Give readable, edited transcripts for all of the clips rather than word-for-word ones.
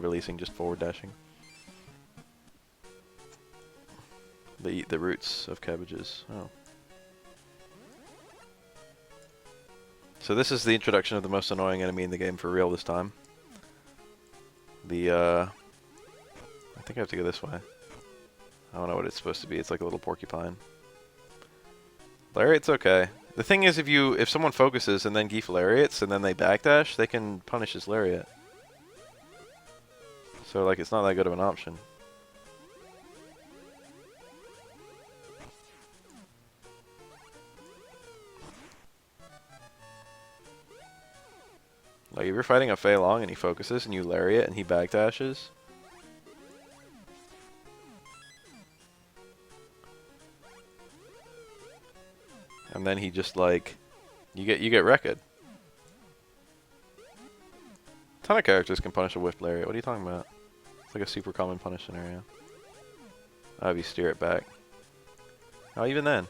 releasing, just forward dashing. They eat the roots of cabbages. Oh. So this is the introduction of the most annoying enemy in the game for real this time. I think I have to go this way. I don't know what it's supposed to be. It's like a little porcupine. Lariat's okay. The thing is, if someone focuses and then Geef lariats and then they backdash, they can punish his lariat. So like, it's not that good of an option. Like if you're fighting a Fei Long and he focuses and you lariat and he backdashes. And then he just like, you get wrecked. A ton of characters can punish a whiffed lariat. What are you talking about? It's like a super common punish scenario. Oh, if you steer it back. Oh, even then.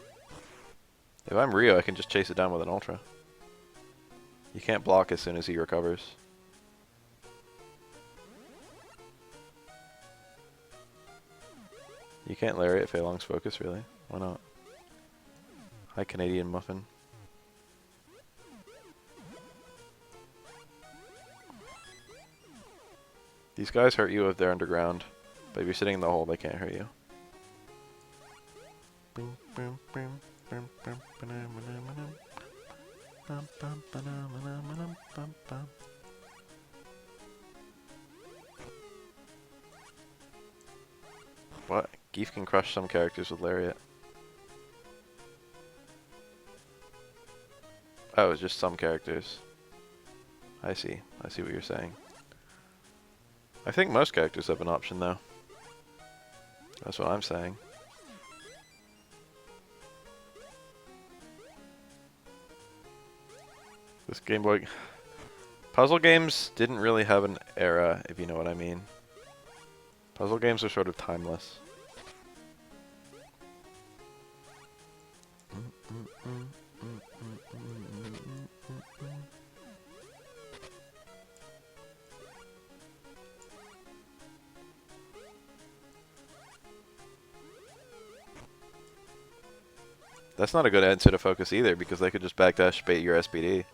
If I'm Rio, I can just chase it down with an ultra. You can't block as soon as he recovers. You can't lariat Fei Long's focus, really? Why not? Hi, Canadian Muffin. These guys hurt you if they're underground, but if you're sitting in the hole, they can't hurt you. What? Geef can crush some characters with lariat. Oh, it's just some characters. I see. I see what you're saying. I think most characters have an option, though. That's what I'm saying. This Game Boy... Puzzle games didn't really have an era, if you know what I mean. Puzzle games are sort of timeless. That's not a good answer to focus either, because they could just backdash bait your SPD.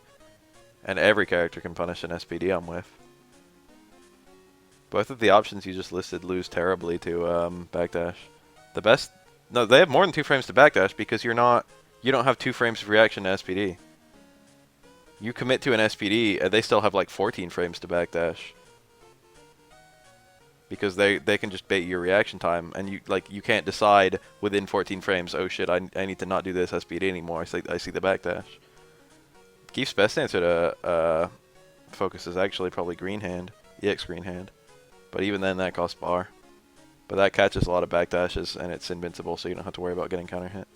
And every character can punish an SPD on whiff. Both of the options you just listed lose terribly to backdash. The best... No, they have more than 2 frames to backdash because you don't have 2 frames of reaction to SPD. You commit to an SPD, and they still have like 14 frames to backdash. Because they can just bait your reaction time, and you can't decide within 14 frames, oh shit, I need to not do this SPD anymore. I see the backdash. Geef's best answer to focus is actually probably Green Hand, EX Green Hand. But even then, that costs bar. But that catches a lot of backdashes, and it's invincible, so you don't have to worry about getting counter hit.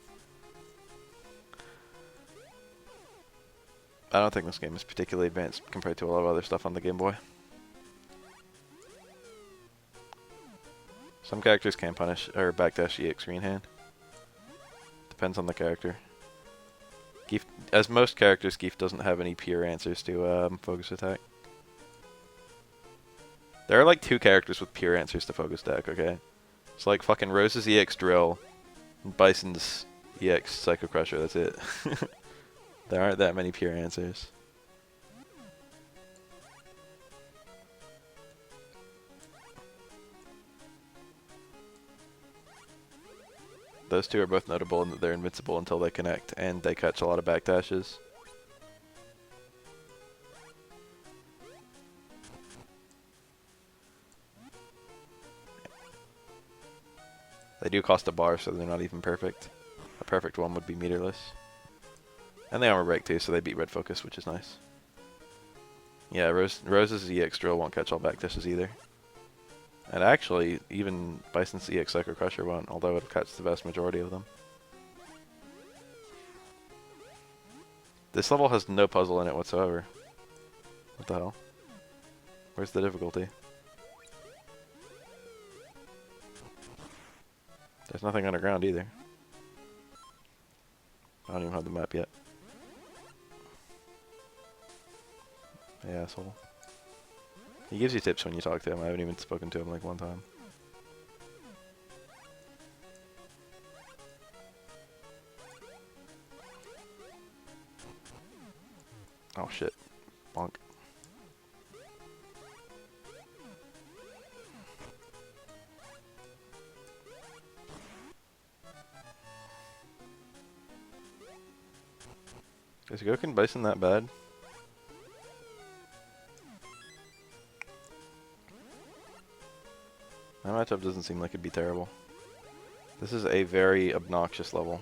I don't think this game is particularly advanced compared to a lot of other stuff on the Game Boy. Some characters can punish or backdash EX Green Hand. Depends on the character. Geef, as most characters, Geef doesn't have any pure answers to focus attack. There are like 2 characters with pure answers to focus attack, okay? It's like fucking Rose's EX Drill and Bison's EX Psycho Crusher, that's it. There aren't that many pure answers. Those 2 are both notable in that they're invincible until they connect, and they catch a lot of backdashes. They do cost a bar, so they're not even perfect. A perfect one would be meterless. And they armor break too, so they beat red focus, which is nice. Yeah, Rose's EX Drill won't catch all backdashes either. And actually, even Bison's EX Psycho Crusher won't, although it'll catch the vast majority of them. This level has no puzzle in it whatsoever. What the hell? Where's the difficulty? There's nothing underground either. I don't even have the map yet. Hey, asshole. He gives you tips when you talk to him. I haven't even spoken to him like one time. Oh shit. Bonk. Is Goken Bison that bad? My matchup doesn't seem like it'd be terrible. This is a very obnoxious level.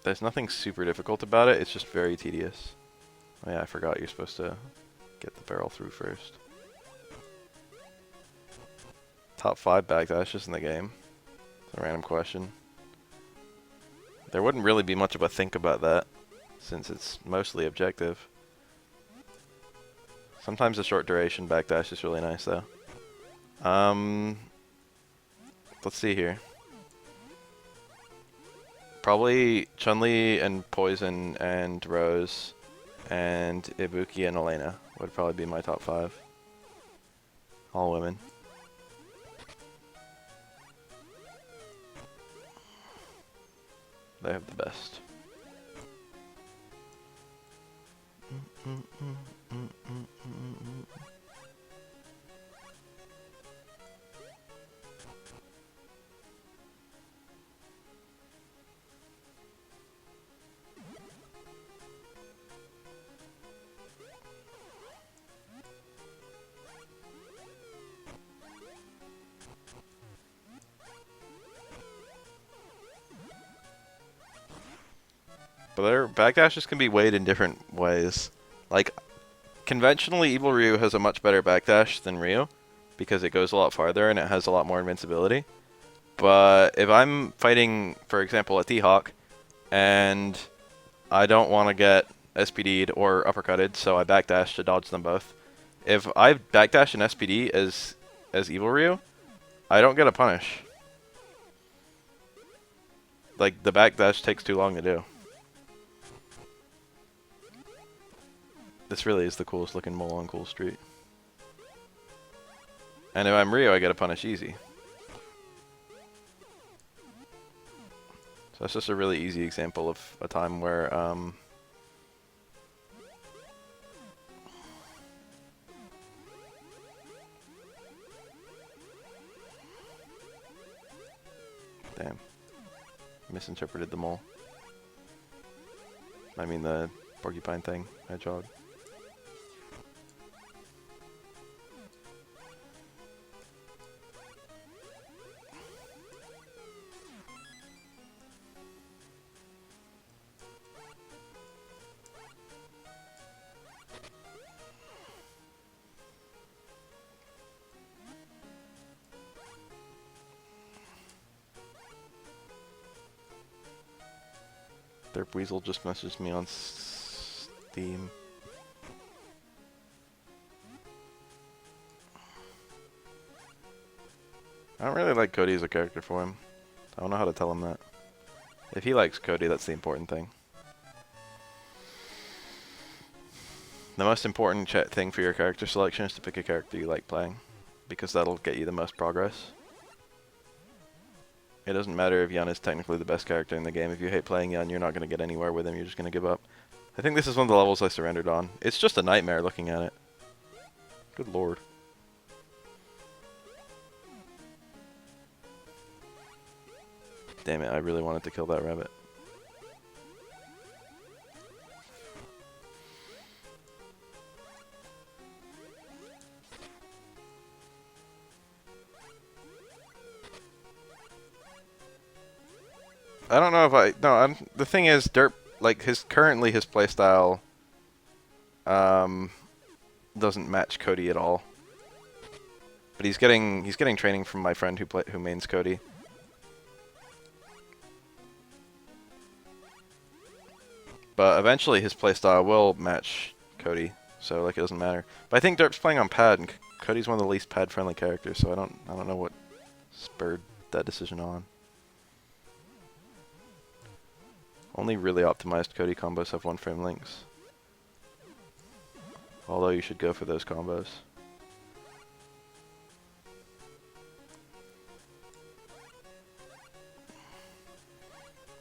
There's nothing super difficult about it, it's just very tedious. Oh yeah, I forgot you're supposed to get the barrel through first. Top 5 backdashes in the game? It's a random question. There wouldn't really be much of a think about that, since it's mostly objective. Sometimes a short duration backdash is really nice though. Let's see here. Probably Chun-Li and Poison and Rose and Ibuki and Elena would probably be my top 5. All women. They have the best. But their backdashes can be weighed in different ways. Like, conventionally, Evil Ryu has a much better backdash than Ryu, because it goes a lot farther and it has a lot more invincibility. But if I'm fighting, for example, a T-Hawk, and I don't want to get SPD'd or uppercutted, so I backdash to dodge them both. If I backdash and SPD as Evil Ryu, I don't get a punish. Like, the backdash takes too long to do. This really is the coolest looking mole on Cool Street. And if I'm Ryu, I get a punish easy. So that's just a really easy example of a time where, damn. Misinterpreted the mole. I mean the porcupine thing, hedgehog. Derp Weasel just messaged me on Steam. I don't really like Cody as a character for him. I don't know how to tell him that. If he likes Cody, that's the important thing. The most important thing for your character selection is to pick a character you like playing, because that'll get you the most progress. It doesn't matter if Yun is technically the best character in the game. If you hate playing Yun, you're not going to get anywhere with him. You're just going to give up. I think this is one of the levels I surrendered on. It's just a nightmare looking at it. Good lord. Damn it, I really wanted to kill that rabbit. I don't know if the thing is, Derp, like, currently his playstyle, doesn't match Cody at all. But he's getting training from my friend who mains Cody. But eventually his playstyle will match Cody, so like it doesn't matter. But I think Derp's playing on pad, and Cody's one of the least pad-friendly characters, so I don't know what spurred that decision on. Only really optimized Cody combos have 1-frame links. Although you should go for those combos.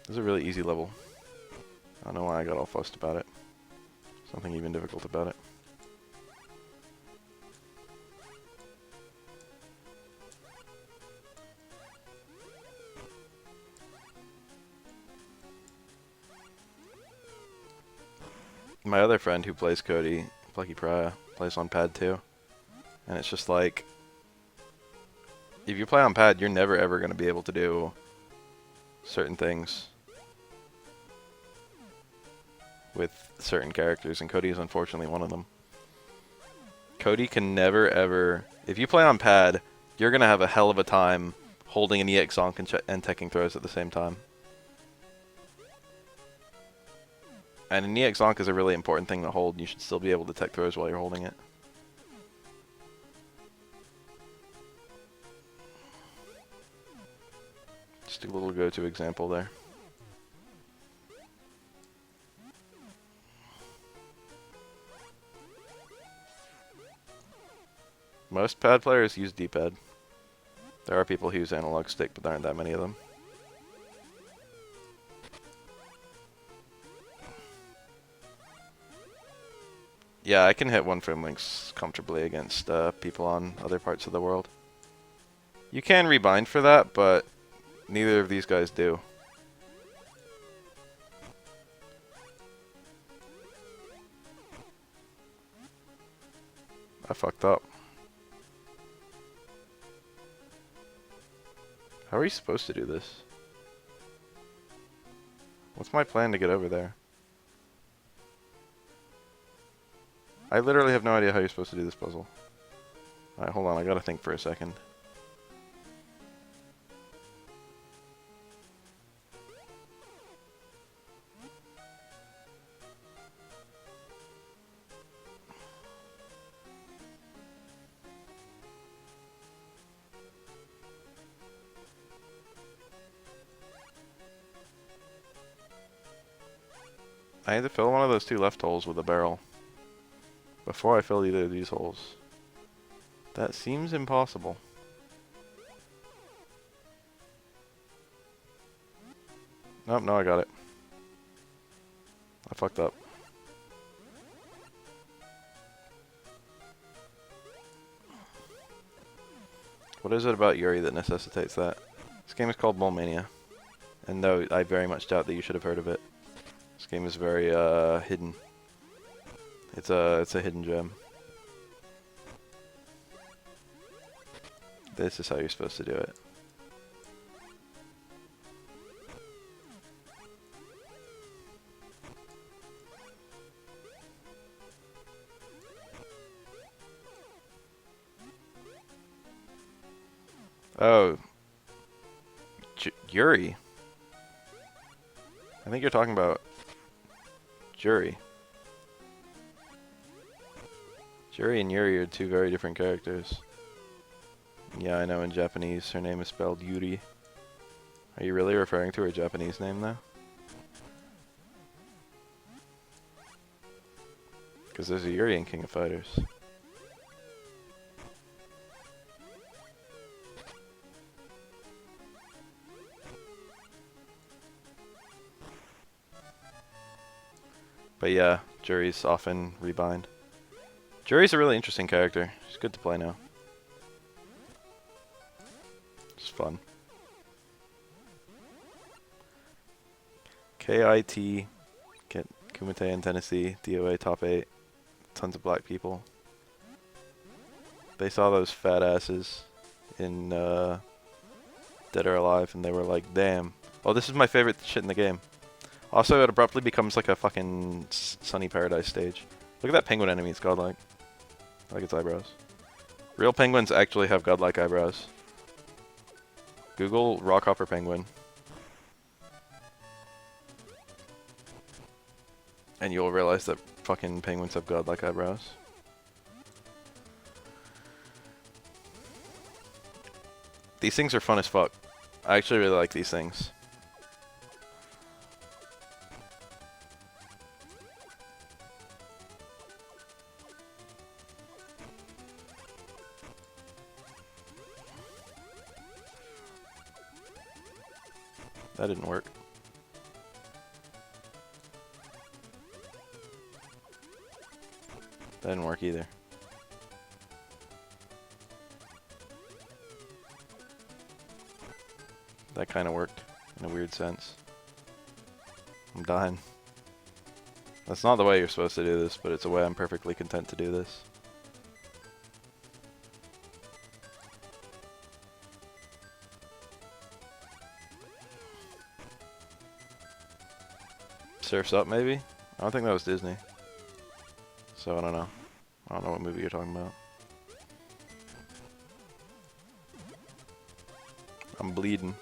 This is a really easy level. I don't know why I got all fussed about it. There's nothing even difficult about it. My other friend who plays Cody, Plucky Pariah, plays on pad too. And it's just like, if you play on pad, you're never ever going to be able to do certain things with certain characters, and Cody is unfortunately one of them. Cody can never ever, if you play on pad, you're going to have a hell of a time holding an EX zonk and teching throws at the same time. And an EX zonk is a really important thing to hold. You should still be able to tech throws while you're holding it. Just a little go-to example there. Most pad players use D-pad. There are people who use analog stick, but there aren't that many of them. Yeah, I can hit 1-frame links comfortably against people on other parts of the world. You can rebind for that, but neither of these guys do. I fucked up. How are you supposed to do this? What's my plan to get over there? I literally have no idea how you're supposed to do this puzzle. Alright, hold on, I gotta think for a second. I need to fill one of those two left holes with a barrel before I fill either of these holes. That seems impossible. Nope, no, I got it. I fucked up. What is it about Yuri that necessitates that? This game is called Mania. And no, I very much doubt that you should have heard of it. This game is very hidden. It's a hidden gem. This is how you're supposed to do it. Oh. Yuri. I think you're talking about Juri. Juri and Yuri are two very different characters. Yeah, I know in Japanese her name is spelled Yuri. Are you really referring to her Japanese name though? Because there's a Yuri in King of Fighters. But yeah, Juri's often rebind. Juri's a really interesting character. She's good to play now. It's fun. KIT, get Kumite in Tennessee, DOA top 8, tons of black people. They saw those fat asses in Dead or Alive and they were like, damn. Oh, this is my favorite shit in the game. Also, it abruptly becomes like a fucking Sunny Paradise stage. Look at that penguin enemy, it's godlike. I like its eyebrows. Real penguins actually have godlike eyebrows. Google Rockhopper penguin. And you'll realize that fucking penguins have godlike eyebrows. These things are fun as fuck. I actually really like these things. That didn't work. That didn't work either. That kind of worked in a weird sense. I'm dying. That's not the way you're supposed to do this, but it's a way I'm perfectly content to do this. Surf's Up, maybe? I don't think that was Disney. So I don't know. I don't know what movie you're talking about. I'm bleeding.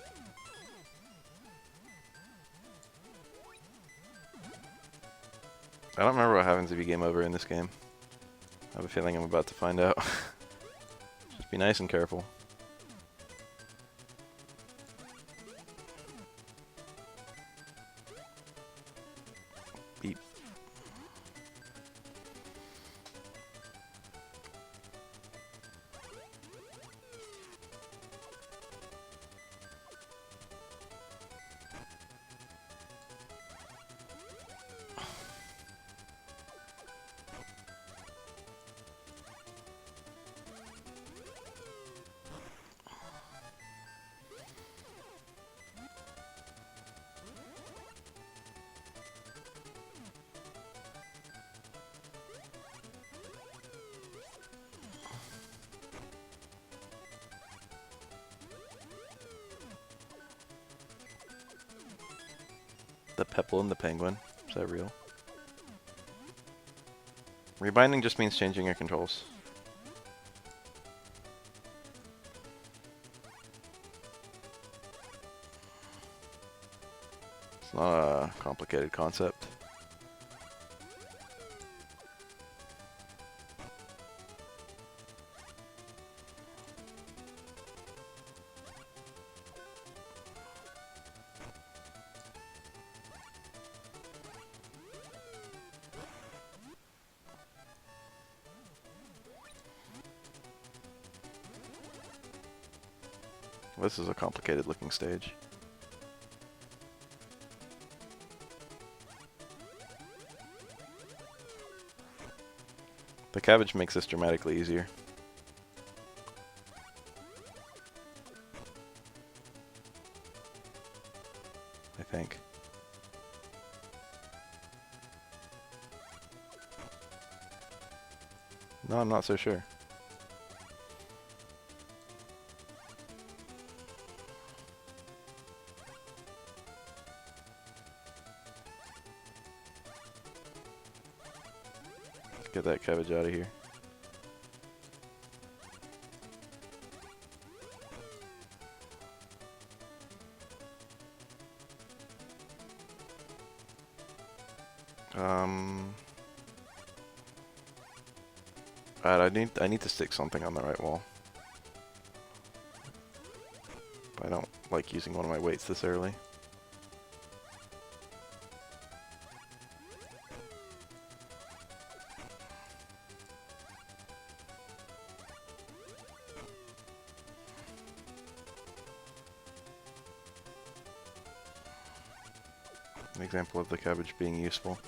I don't remember what happens if you game over in this game. I have a feeling I'm about to find out. Just be nice and careful. Beep. The Pepple and the Penguin. Is that real? Rebinding just means changing your controls. It's not a complicated concept. This is a complicated looking stage. The cabbage makes this dramatically easier. I think. No, I'm not so sure. Get that cabbage out of here. Alright, I need to stick something on the right wall. But I don't like using one of my weights this early. An example of the cabbage being useful.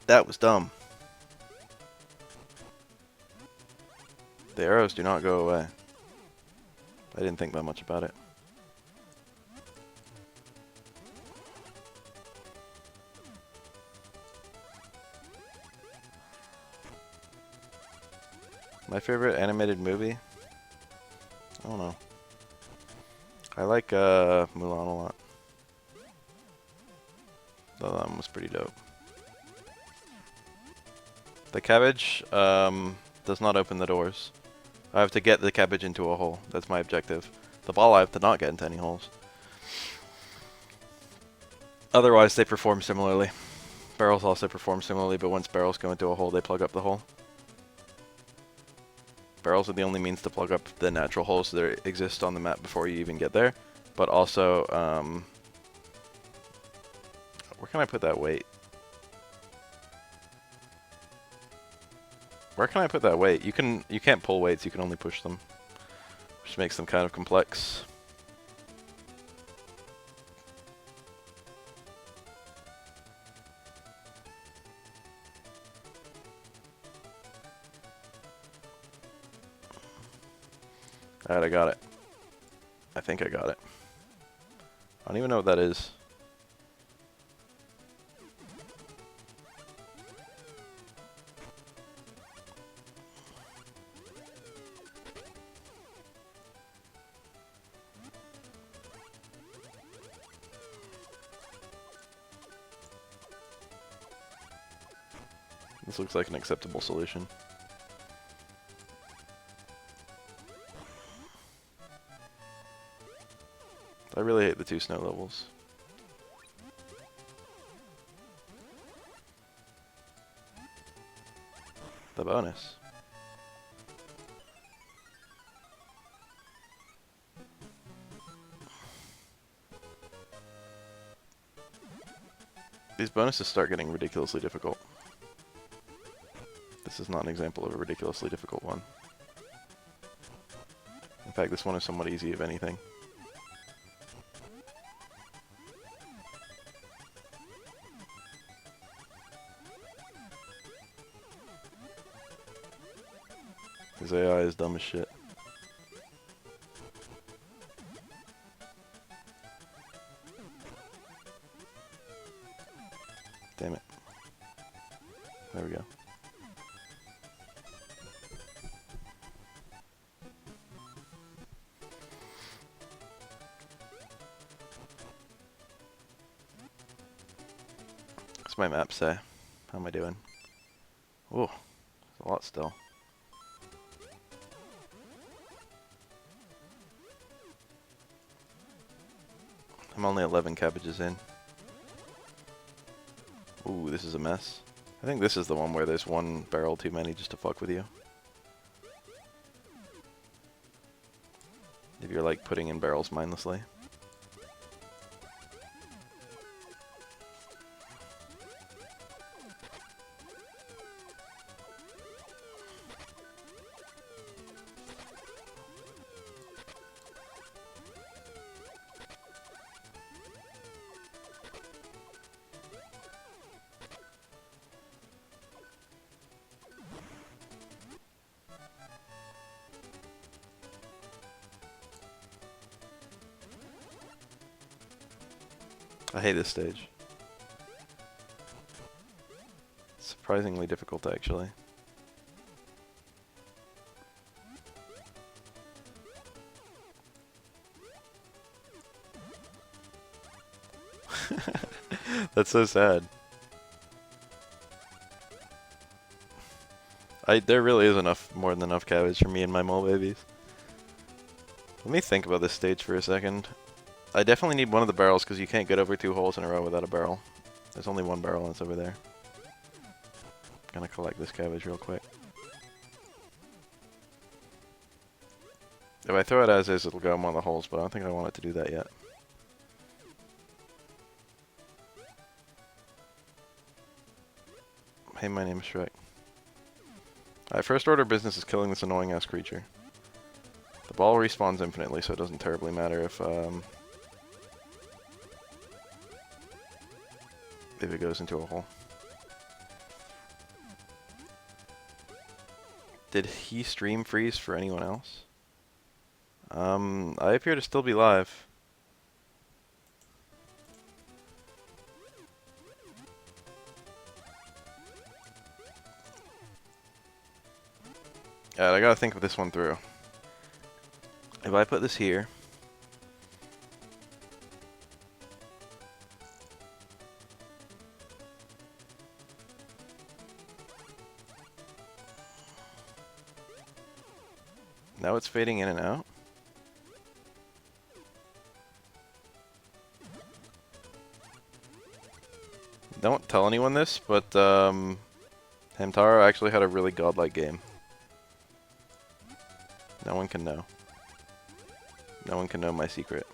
That was dumb. The arrows do not go away. I didn't think that much about it. My favorite animated movie? I don't know. I like Mulan a lot. That one was pretty dope. The cabbage does not open the doors. I have to get the cabbage into a hole. That's my objective. The ball I have to not get into any holes. Otherwise they perform similarly. Barrels also perform similarly, but once barrels go into a hole, they plug up the hole. Barrels are the only means to plug up the natural holes that exist on the map before you even get there. But also, Where can I put that weight? Where can I put that weight? You can't pull weights, you can only push them. Which makes them kind of complex. Alright, I got it. I think I got it. I don't even know what that is. This looks like an acceptable solution. I really hate the 2 snow levels. The bonus. These bonuses start getting ridiculously difficult. This is not an example of a ridiculously difficult one. In fact, this one is somewhat easy, if anything. His AI is dumb as shit. Damn it. There we go. What's my map say? How am I doing? Oh, there's a lot still. I'm only 11 cabbages in. Ooh, this is a mess. I think this is the one where there's 1 barrel too many just to fuck with you. If you're like putting in barrels mindlessly. I hate this stage. It's surprisingly difficult, actually. That's so sad. There really is more than enough cabbage for me and my mole babies. Let me think about this stage for a second. I definitely need one of the barrels because you can't get over 2 holes in a row without a barrel. There's only 1 barrel and it's over there. Gonna collect this cabbage real quick. If I throw it as is, it'll go in one of the holes, but I don't think I want it to do that yet. Hey, my name is Shrek. Alright, first order of business is killing this annoying ass creature. The ball respawns infinitely, so it doesn't terribly matter if it goes into a hole. Did he stream freeze for anyone else? I appear to still be live. Alright, I gotta think of this one through. If I put this here, now it's fading in and out. Don't tell anyone this, but Hamtaro actually had a really godlike game. No one can know. No one can know my secret.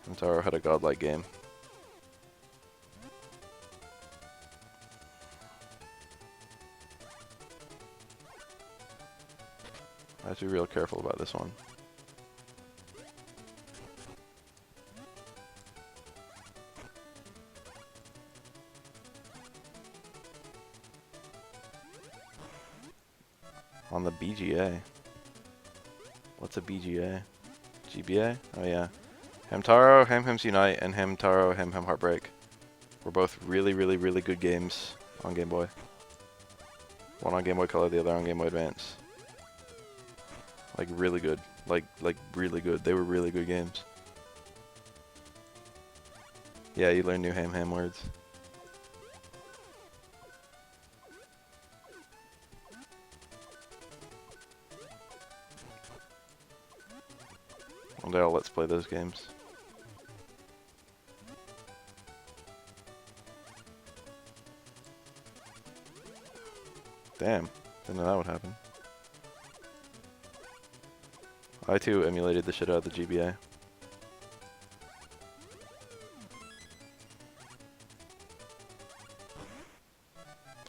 Hamtaro had a godlike game. I have to be real careful about this one. On the BGA. What's a BGA? GBA? Oh yeah. Hamtaro, Hem-Hems Unite, and Hamtaro, Hem-Hem Heartbreak were both really, really, really good games on Game Boy. One on Game Boy Color, the other on Game Boy Advance. Like really good. Like really good. They were really good games. Yeah, you learn new Hem-Hem words. One day I'll let's play those games. Damn, didn't know that would happen. I too emulated the shit out of the GBA.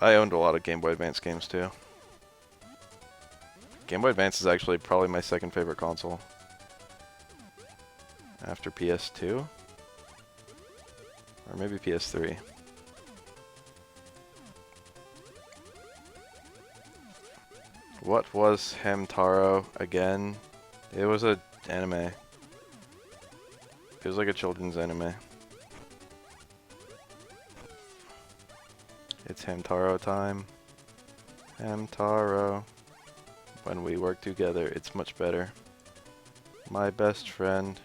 I owned a lot of Game Boy Advance games too. Game Boy Advance is actually probably my second favorite console. After PS2? Or maybe PS3. What was Hamtaro again? It was a anime. It was like a children's anime. It's Hamtaro time. Hamtaro. When we work together, it's much better. My best friend.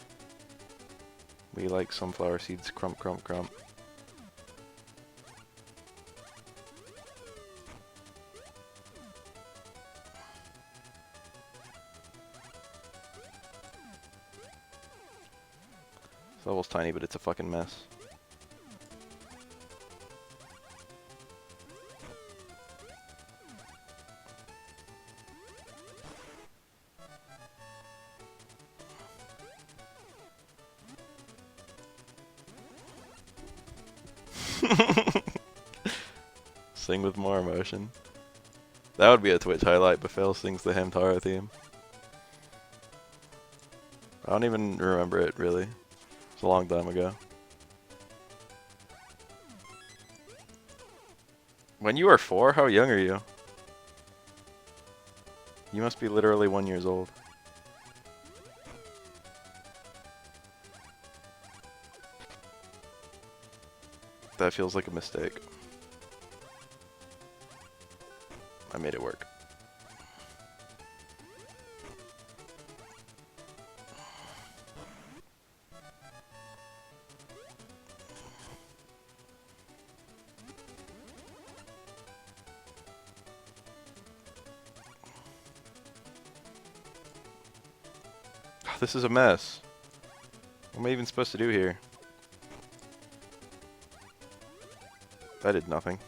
We like sunflower seeds. Crump, crump, crump. This level's tiny, but it's a fucking mess. Sing with more emotion. That would be a Twitch highlight. Bafael sings the Hamtaro theme. I don't even remember it, really. It's a long time ago. When you were 4, how young are you? You must be literally 1 year old. That feels like a mistake. I made it work. This is a mess. What am I even supposed to do here? That did nothing.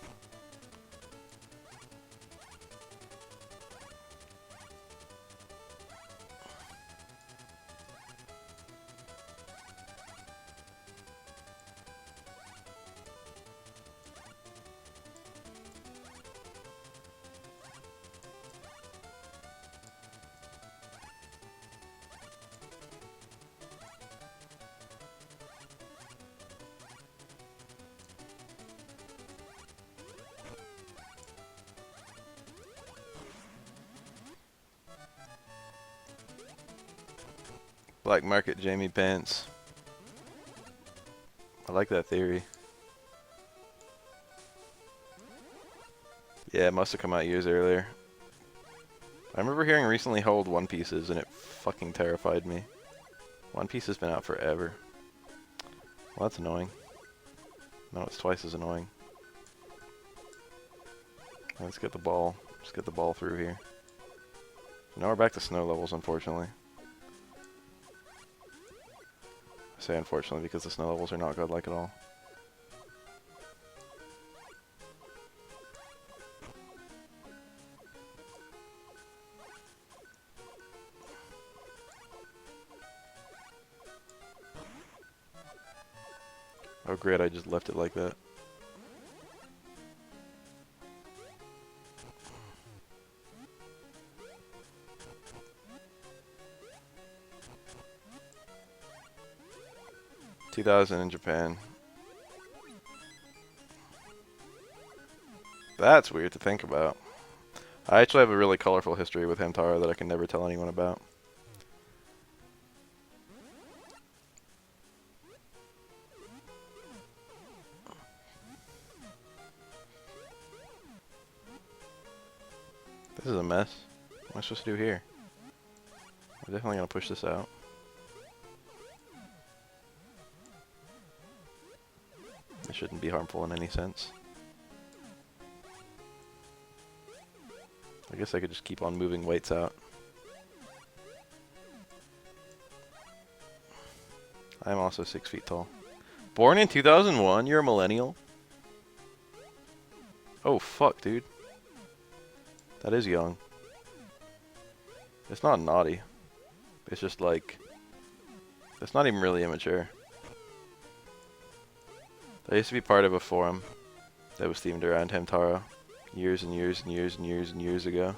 Black market Jamie pants. I like that theory. Yeah, it must have come out years earlier. I remember hearing recently how old One Piece is, and it fucking terrified me. One Piece has been out forever. Well, that's annoying. No, it's twice as annoying. Let's get the ball. Let's get the ball through here. Now we're back to snow levels, unfortunately. I say unfortunately because the snow levels are not godlike at all. Oh great, I just left it like that. 2000 in Japan. That's weird to think about. I actually have a really colorful history with Hamtaro that I can never tell anyone about. This is a mess. What am I supposed to do here? I'm definitely gonna push this out. It shouldn't be harmful in any sense. I guess I could just keep on moving weights out. I'm also 6 feet tall. Born in 2001? You're a millennial? Oh fuck, dude. That is young. It's not naughty. It's just like... It's not even really immature. I used to be part of a forum that was themed around Hamtaro years and years and years and years and years ago.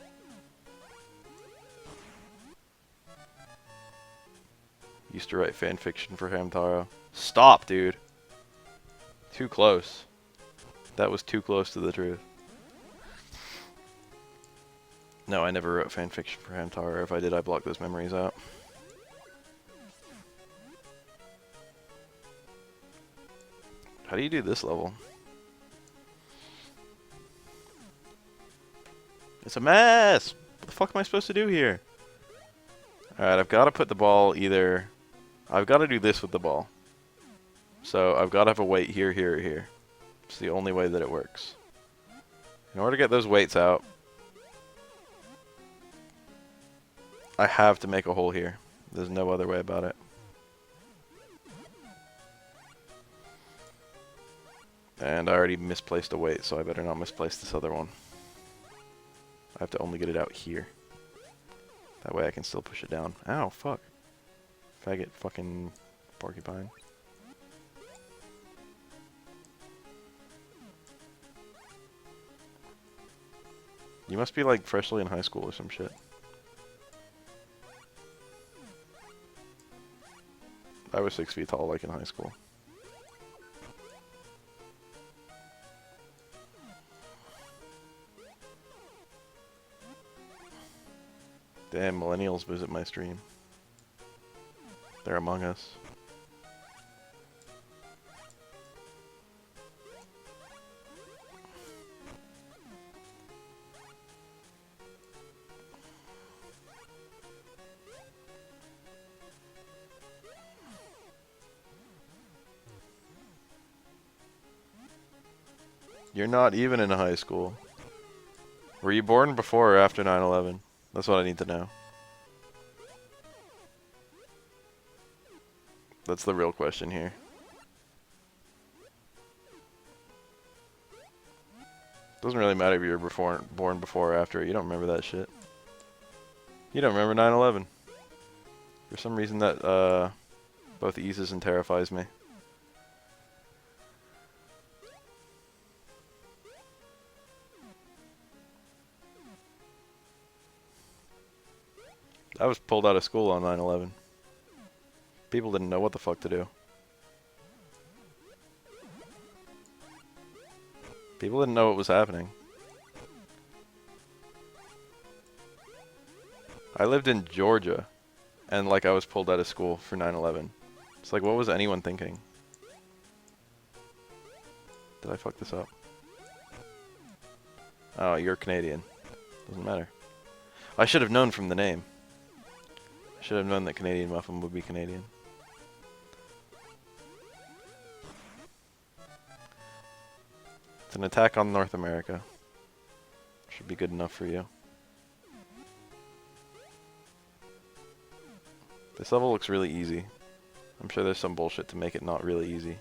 Used to write fan fiction for Hamtaro. Stop, dude. Too close. That was too close to the truth. No, I never wrote fan fiction for Hamtaro. If I did, I blocked those memories out. How do you do this level? It's a mess! What the fuck am I supposed to do here? Alright, I've got to put the ball either... I've got to do this with the ball. So I've got to have a weight here, here, or here. It's the only way that it works. In order to get those weights out, I have to make a hole here. There's no other way about it. And I already misplaced a weight, so I better not misplace this other one. I have to only get it out here. That way I can still push it down. Ow, fuck. Faggot fucking porcupine. You must be like freshly in high school or some shit. I was 6 feet tall like in high school. Damn, millennials visit my stream. They're among us. You're not even in high school. Were you born before or after 9/11? That's what I need to know. That's the real question here. Doesn't really matter if you were born before or after. You don't remember that shit. You don't remember 9/11. For some reason that both eases and terrifies me. I was pulled out of school on 9/11. People didn't know what the fuck to do. People didn't know what was happening. I lived in Georgia, and like I was pulled out of school for 9/11. It's like, what was anyone thinking? Did I fuck this up? Oh, you're Canadian. Doesn't matter. I should have known from the name. I should have known that Canadian Muffin would be Canadian. It's an attack on North America. Should be good enough for you. This level looks really easy. I'm sure there's some bullshit to make it not really easy.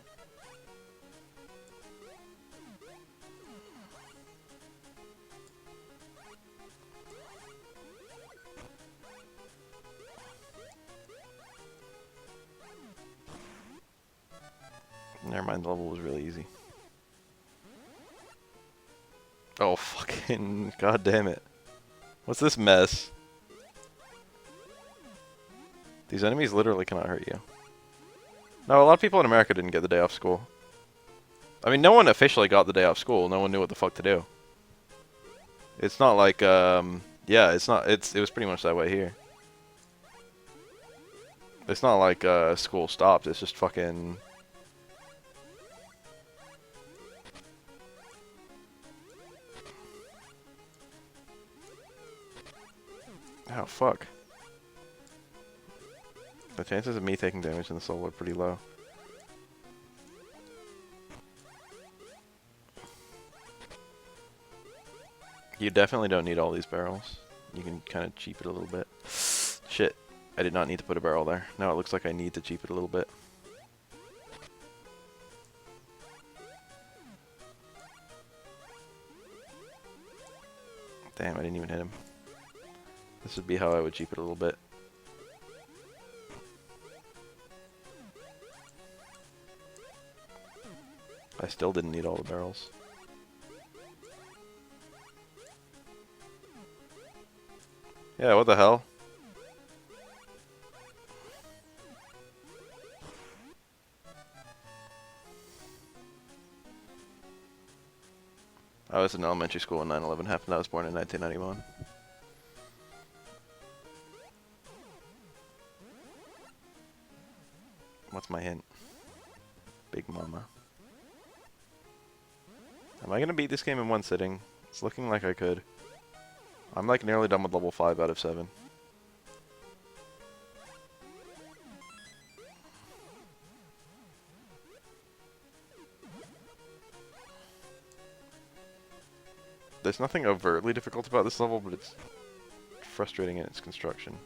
Never mind, the level was really easy. Oh, fucking... God damn it. What's this mess? These enemies literally cannot hurt you. No, a lot of people in America didn't get the day off school. I mean, no one officially got the day off school. No one knew what the fuck to do. It's not like, yeah, it's not, it was pretty much that way here. It's not like, school stopped. It's just fucking... Oh, fuck. The chances of me taking damage in the soul are pretty low. You definitely don't need all these barrels. You can kind of cheap it a little bit. Shit. I did not need to put a barrel there. Now it looks like I need to cheap it a little bit. Damn, I didn't even hit him. This would be how I would cheap it a little bit. I still didn't need all the barrels. Yeah, what the hell? I was in elementary school when 9/11 happened. I was born in 1991. What's my hint? Big Mama. Am I gonna beat this game in one sitting? It's looking like I could. I'm like nearly done with level 5 out of 7. There's nothing overtly difficult about this level, but it's frustrating in its construction.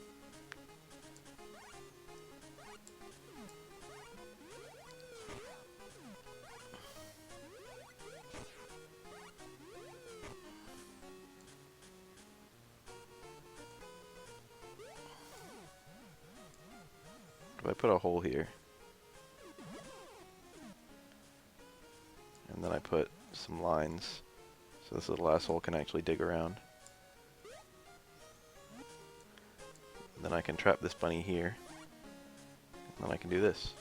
If I put a hole here, and then I put some lines, so this little asshole can actually dig around. And then I can trap this bunny here, and then I can do this.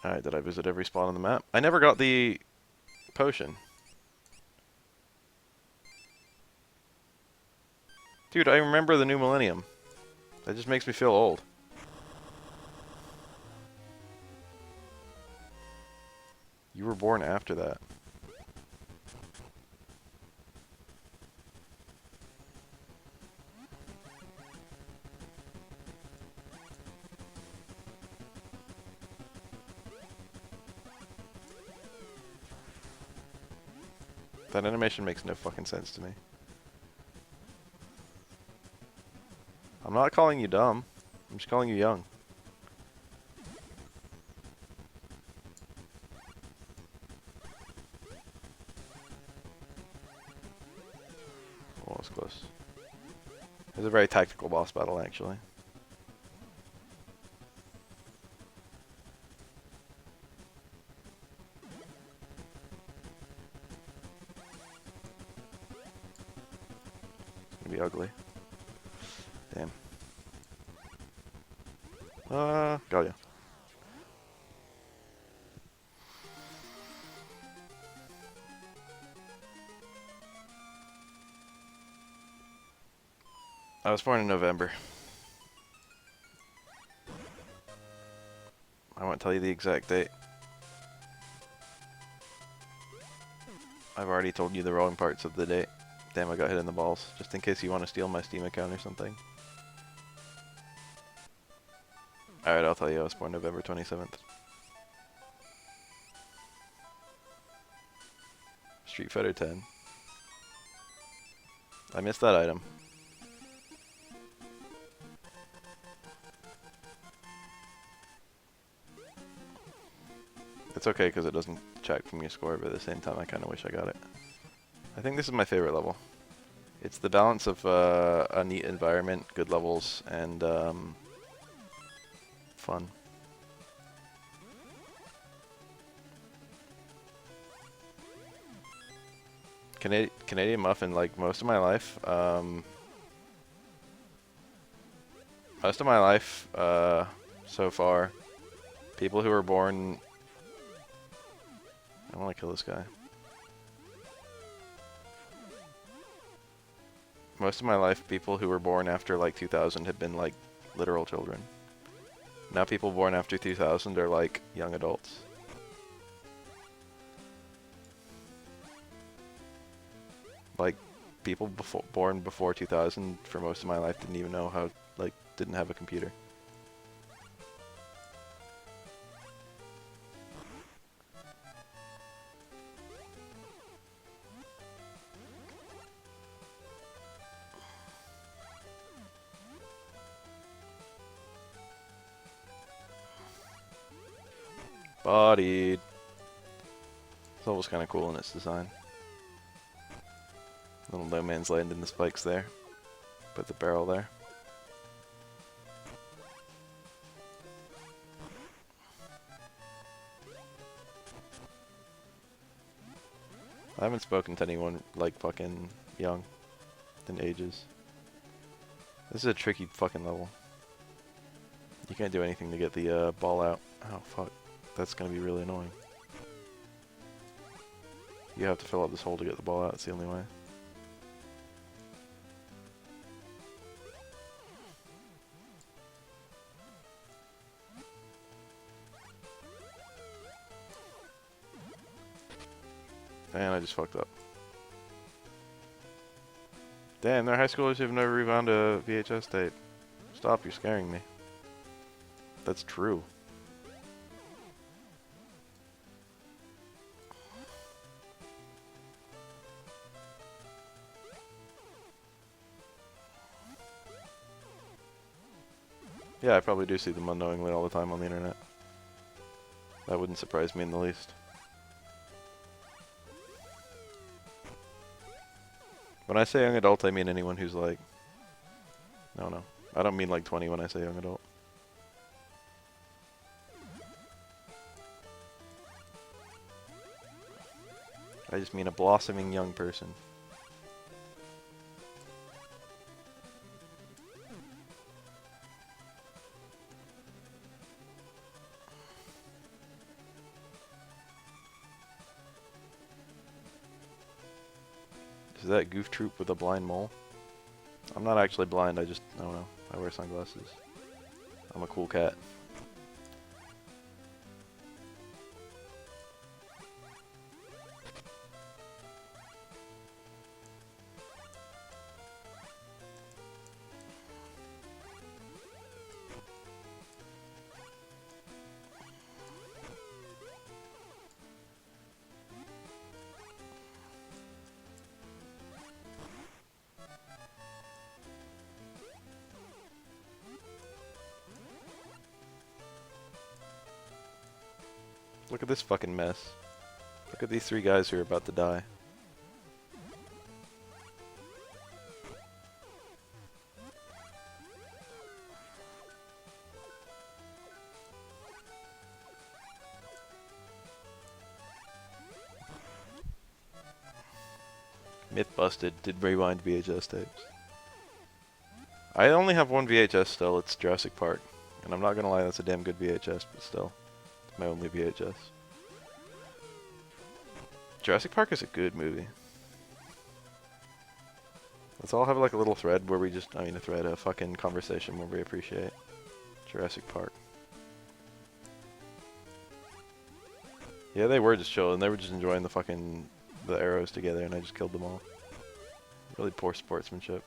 Alright, did I visit every spot on the map? I never got the potion. Dude, I remember the new millennium. That just makes me feel old. You were born after that. That animation makes no fucking sense to me. I'm not calling you dumb. I'm just calling you young. Oh, that's close. It was a very tactical boss battle, actually. It's gonna be ugly. Damn. Got ya. I was born in November. I won't tell you the exact date. I've already told you the wrong parts of the date. Damn, I got hit in the balls. Just in case you want to steal my Steam account or something. Alright, I'll tell you I was born November 27th. Street Fighter 10. I missed that item. It's okay because it doesn't check from your score, but at the same time I kind of wish I got it. I think this is my favorite level. It's the balance of a neat environment, good levels, and fun. Canadian muffin, like most of my life. Most of my life, so far, people who were born. I want to kill this guy. Most of my life, people who were born after like 2000 have been like literal children. Now people born after 2000 are like young adults. Like people born before 2000 for most of my life didn't even know how, like, didn't have a computer. Bodied. It's always kind of cool in its design. Little no man's land in the spikes there. Put the barrel there. I haven't spoken to anyone like fucking young in ages. This is a tricky fucking level. You can't do anything to get the ball out. Oh fuck. That's gonna be really annoying. You have to fill up this hole to get the ball out, it's the only way. And I just fucked up. Damn, they're high schoolers who've never rewound a VHS tape. Stop, you're scaring me. That's true. Yeah, I probably do see them unknowingly all the time on the internet. That wouldn't surprise me in the least. When I say young adult, I mean anyone who's like... No. I don't mean like 20 when I say young adult. I just mean a blossoming young person. Is that Goof Troop with a blind mole? I'm not actually blind, I don't know. I wear sunglasses. I'm a cool cat. Look at this fucking mess. Look at these three guys who are about to die. Myth busted. Did rewind VHS tapes. I only have one VHS still. It's Jurassic Park. And I'm not gonna lie, that's a damn good VHS, but still. It's my only VHS. Jurassic Park is a good movie. Let's all have like a little thread where we just, a fucking conversation where we appreciate Jurassic Park. Yeah, they were just chilling. They were just enjoying the arrows together, and I just killed them all. Really poor sportsmanship.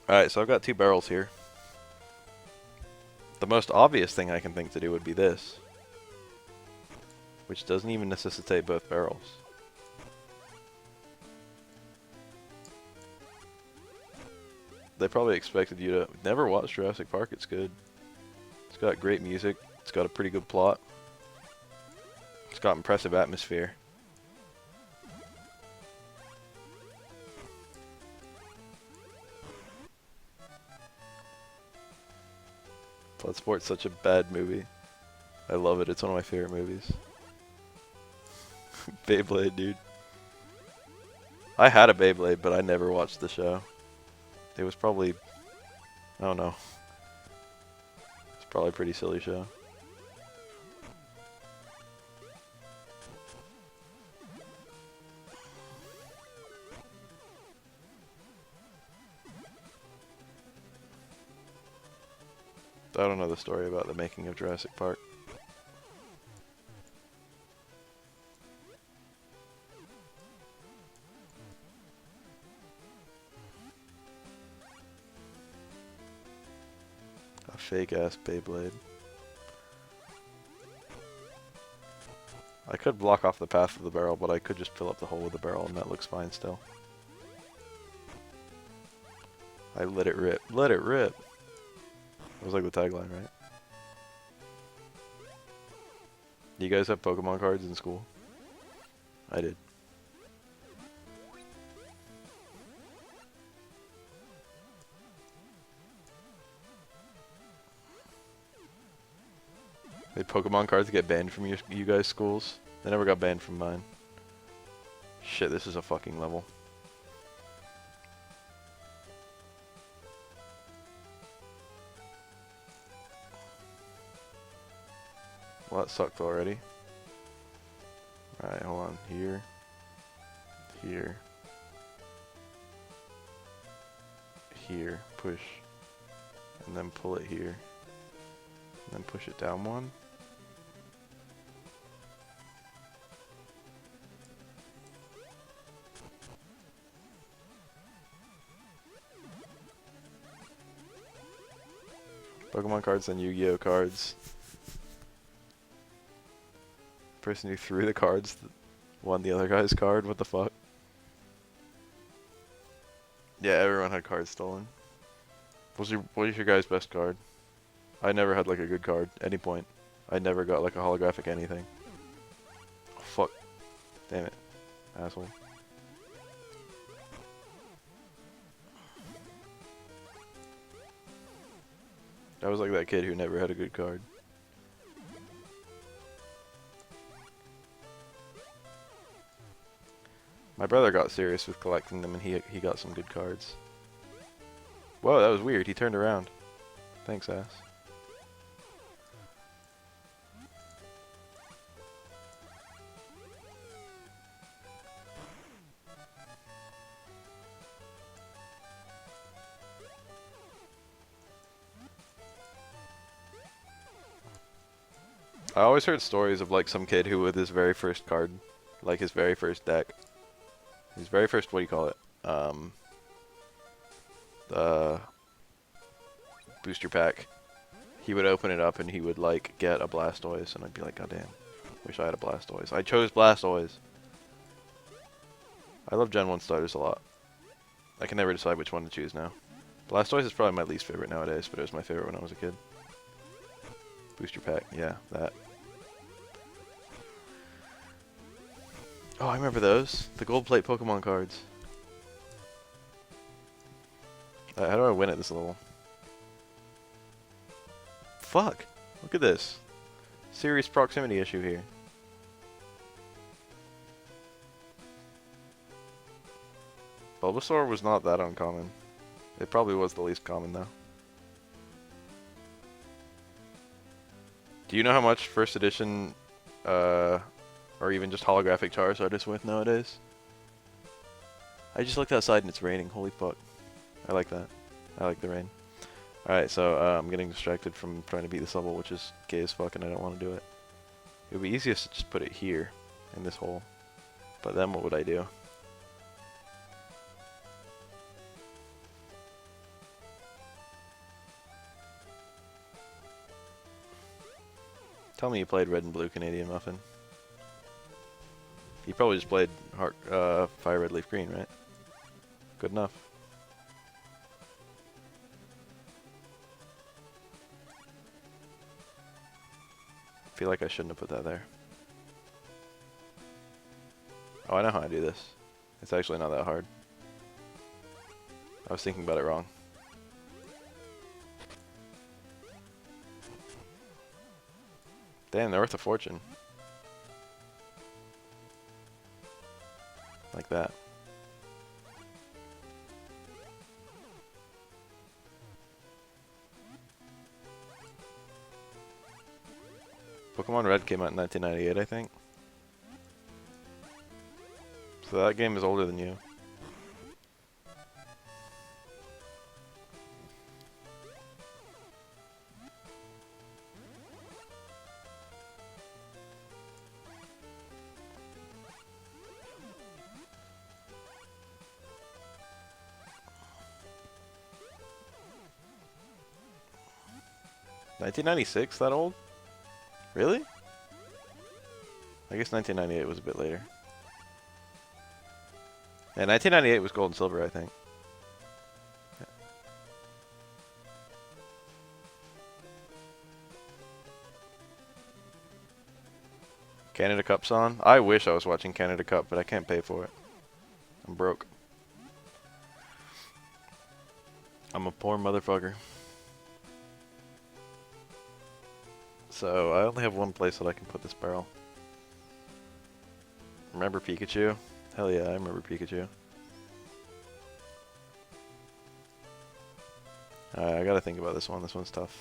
Alright, so I've got two barrels here. The most obvious thing I can think to do would be this, which doesn't even necessitate both barrels. They probably expected you to never watch Jurassic Park. It's good. It's got great music. It's got a pretty good plot. It's got impressive atmosphere. Bloodsport's such a bad movie. I love it. It's one of my favorite movies. Beyblade, dude. I had a Beyblade, but I never watched the show. It was probably, I don't know. It's probably a pretty silly show. I don't know the story about the making of Jurassic Park. A fake ass Beyblade. I could block off the path of the barrel, but I could just fill up the hole with the barrel and that looks fine still. I let it rip. Let it rip! That was like the tagline, right? You guys have Pokemon cards in school? I did. Did Pokemon cards get banned from you guys' schools? They never got banned from mine. Shit, this is a fucking level. Well, that sucked already. Alright, hold on. Here. Here. Here. Push. And then pull it here. And then push it down one. Pokemon cards and Yu-Gi-Oh cards. Person who threw the cards won the other guy's card. What the fuck? Yeah, everyone had cards stolen. What is your guy's best card? I never had like a good card at any point. I never got like a holographic anything. Oh, fuck. Damn it. Asshole. I was like that kid who never had a good card. My brother got serious with collecting them and he got some good cards. Whoa, that was weird. He turned around. Thanks, ass. I always heard stories of like some kid who with his very first card, like his very first deck, his very first, what do you call it? The booster pack. He would open it up and he would like get a Blastoise and I'd be like, God damn, wish I had a Blastoise. I chose Blastoise. I love Gen 1 starters a lot. I can never decide which one to choose now. Blastoise is probably my least favorite nowadays, but it was my favorite when I was a kid. Booster pack, yeah, that. Oh, I remember those. The gold plate Pokemon cards. How do I win at this level? Fuck! Look at this. Serious proximity issue here. Bulbasaur was not that uncommon. It probably was the least common though. Do you know how much first edition, or even just holographic Charizard is worth nowadays? I just looked outside and it's raining. Holy fuck. I like that. I like the rain. Alright, so I'm getting distracted from trying to beat this level, which is gay as fuck and I don't want to do it. It would be easiest to just put it here, in this hole. But then what would I do? Tell me you played Red and Blue Canadian Muffin. You probably just played Fire Red Leaf Green, right? Good enough. I feel like I shouldn't have put that there. Oh, I know how I do this. It's actually not that hard. I was thinking about it wrong. Damn, they're worth a fortune. Like that. Pokemon Red came out in 1998, I think. So that game is older than you. $1996, that old? Really? I guess 1998 was a bit later. Yeah, 1998 was Gold and Silver, I think. Yeah. Canada Cup's on. I wish I was watching Canada Cup, but I can't pay for it. I'm broke. I'm a poor motherfucker. So I only have one place that I can put this barrel. Remember Pikachu? Hell yeah, I remember Pikachu. I gotta think about this one. This one's tough.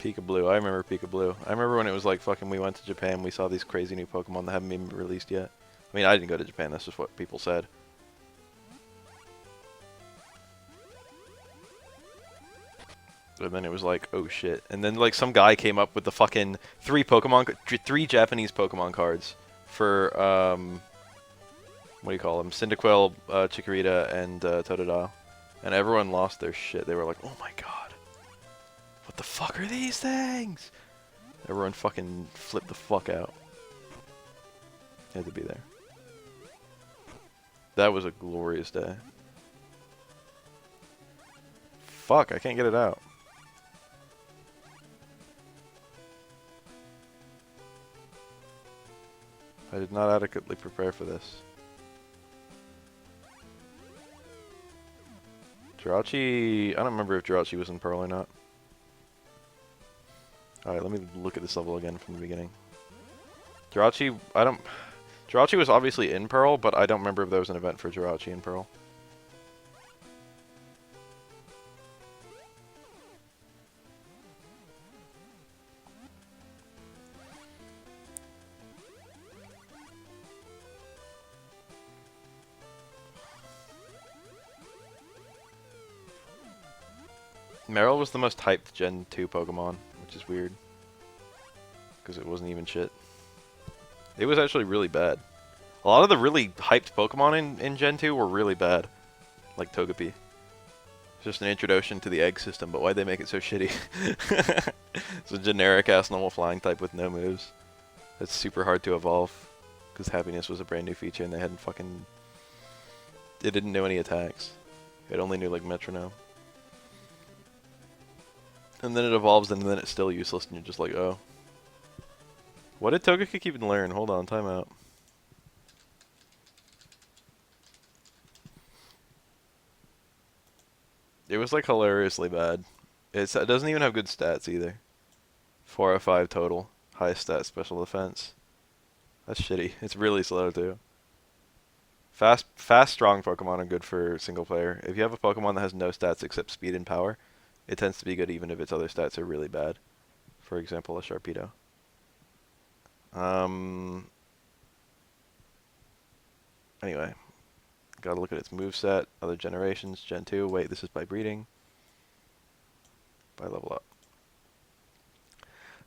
Pika-Blue. I remember Pika-Blue. I remember when it was like fucking we went to Japan, we saw these crazy new Pokemon that haven't even been released yet. I mean, I didn't go to Japan, that's just what people said. And then it was like, oh shit. And then like some guy came up with the fucking three Japanese Pokemon cards for, what do you call them? Cyndaquil, Chikorita, and Totodile. And everyone lost their shit. They were like, oh my god. What the fuck are these things? Everyone fucking flipped the fuck out. Had to be there. That was a glorious day. Fuck, I can't get it out. I did not adequately prepare for this. Jirachi... I don't remember if Jirachi was in Pearl or not. Alright, let me look at this level again from the beginning. Jirachi... Jirachi was obviously in Pearl, but I don't remember if there was an event for Jirachi in Pearl. Meryl was the most hyped Gen 2 Pokemon, which is weird. Because it wasn't even shit. It was actually really bad. A lot of the really hyped Pokemon in Gen 2 were really bad. Like Togepi. It's just an introduction to the egg system, but why'd they make it so shitty? It's a generic-ass normal flying type with no moves. It's super hard to evolve. Because Happiness was a brand new feature and they hadn't fucking... It didn't know any attacks. It only knew like Metronome. And then it evolves, and then it's still useless, and you're just like, oh. What did Togekick even learn? Hold on, time out. It was, like, hilariously bad. It doesn't even have good stats, either. 4 out of 5 total. Highest stat, special defense. That's shitty. It's really slow, too. Fast, strong Pokemon are good for single player. If you have a Pokemon that has no stats except speed and power, it tends to be good even if its other stats are really bad. For example, a Sharpedo. Anyway. Gotta look at its moveset, other generations, Gen 2. Wait, this is by breeding. By level up.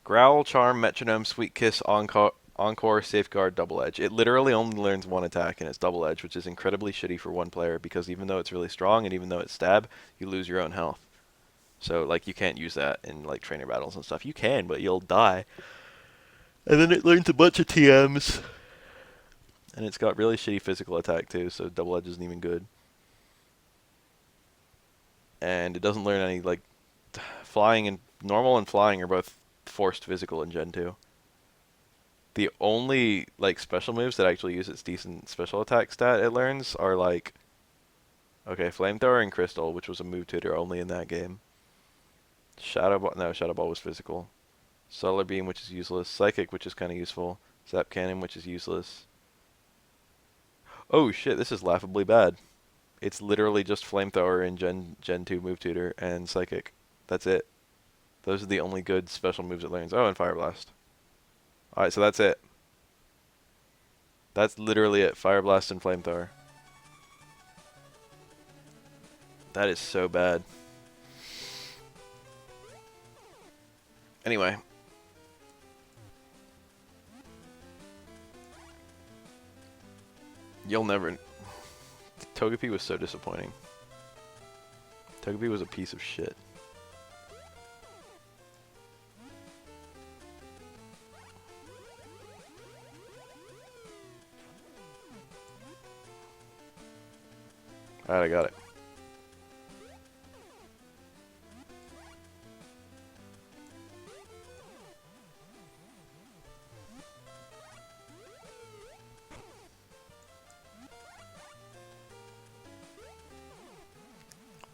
Growl, Charm, Metronome, Sweet Kiss, Encore, Safeguard, Double Edge. It literally only learns one attack, and it's Double Edge, which is incredibly shitty for one player, because even though it's really strong, and even though it's Stab, you lose your own health. So, like, you can't use that in, like, trainer battles and stuff. You can, but you'll die. And then it learns a bunch of TMs. And it's got really shitty physical attack, too, so Double Edge isn't even good. And it doesn't learn any, like, flying and normal and flying are both forced physical in Gen 2. The only like special moves that actually use its decent special attack stat it learns are like, okay, Flamethrower and Crystal, which was a move tutor only in that game. Shadow Ball was physical. Solar Beam, which is useless. Psychic, which is kind of useful. Zap Cannon, which is useless. Oh shit, this is laughably bad. It's literally just Flamethrower and Gen 2 move tutor and Psychic. That's it. Those are the only good special moves it learns. Oh, and Fire Blast. Alright, so that's it. That's literally it. Fire Blast and Flamethrower. That is so bad. Anyway. You'll never... Togepi was so disappointing. Togepi was a piece of shit. Alright, I got it.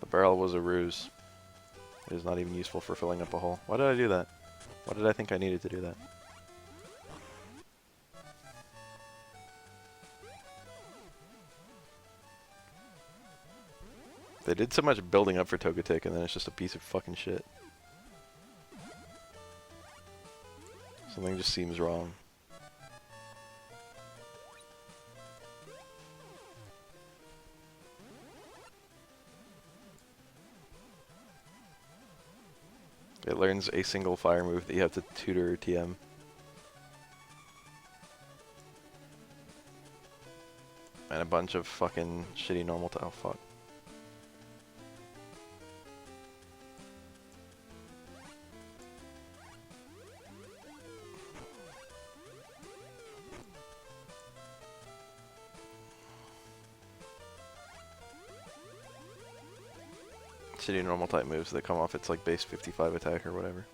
The barrel was a ruse. It is not even useful for filling up a hole. Why did I do that? Why did I think I needed to do that? They did so much building up for Togetic, and then it's just a piece of fucking shit. Something just seems wrong. It learns a single fire move that you have to tutor or TM. And a bunch of fucking shitty normal oh fuck. Shitty normal type moves that come off its like base 55 attack or whatever.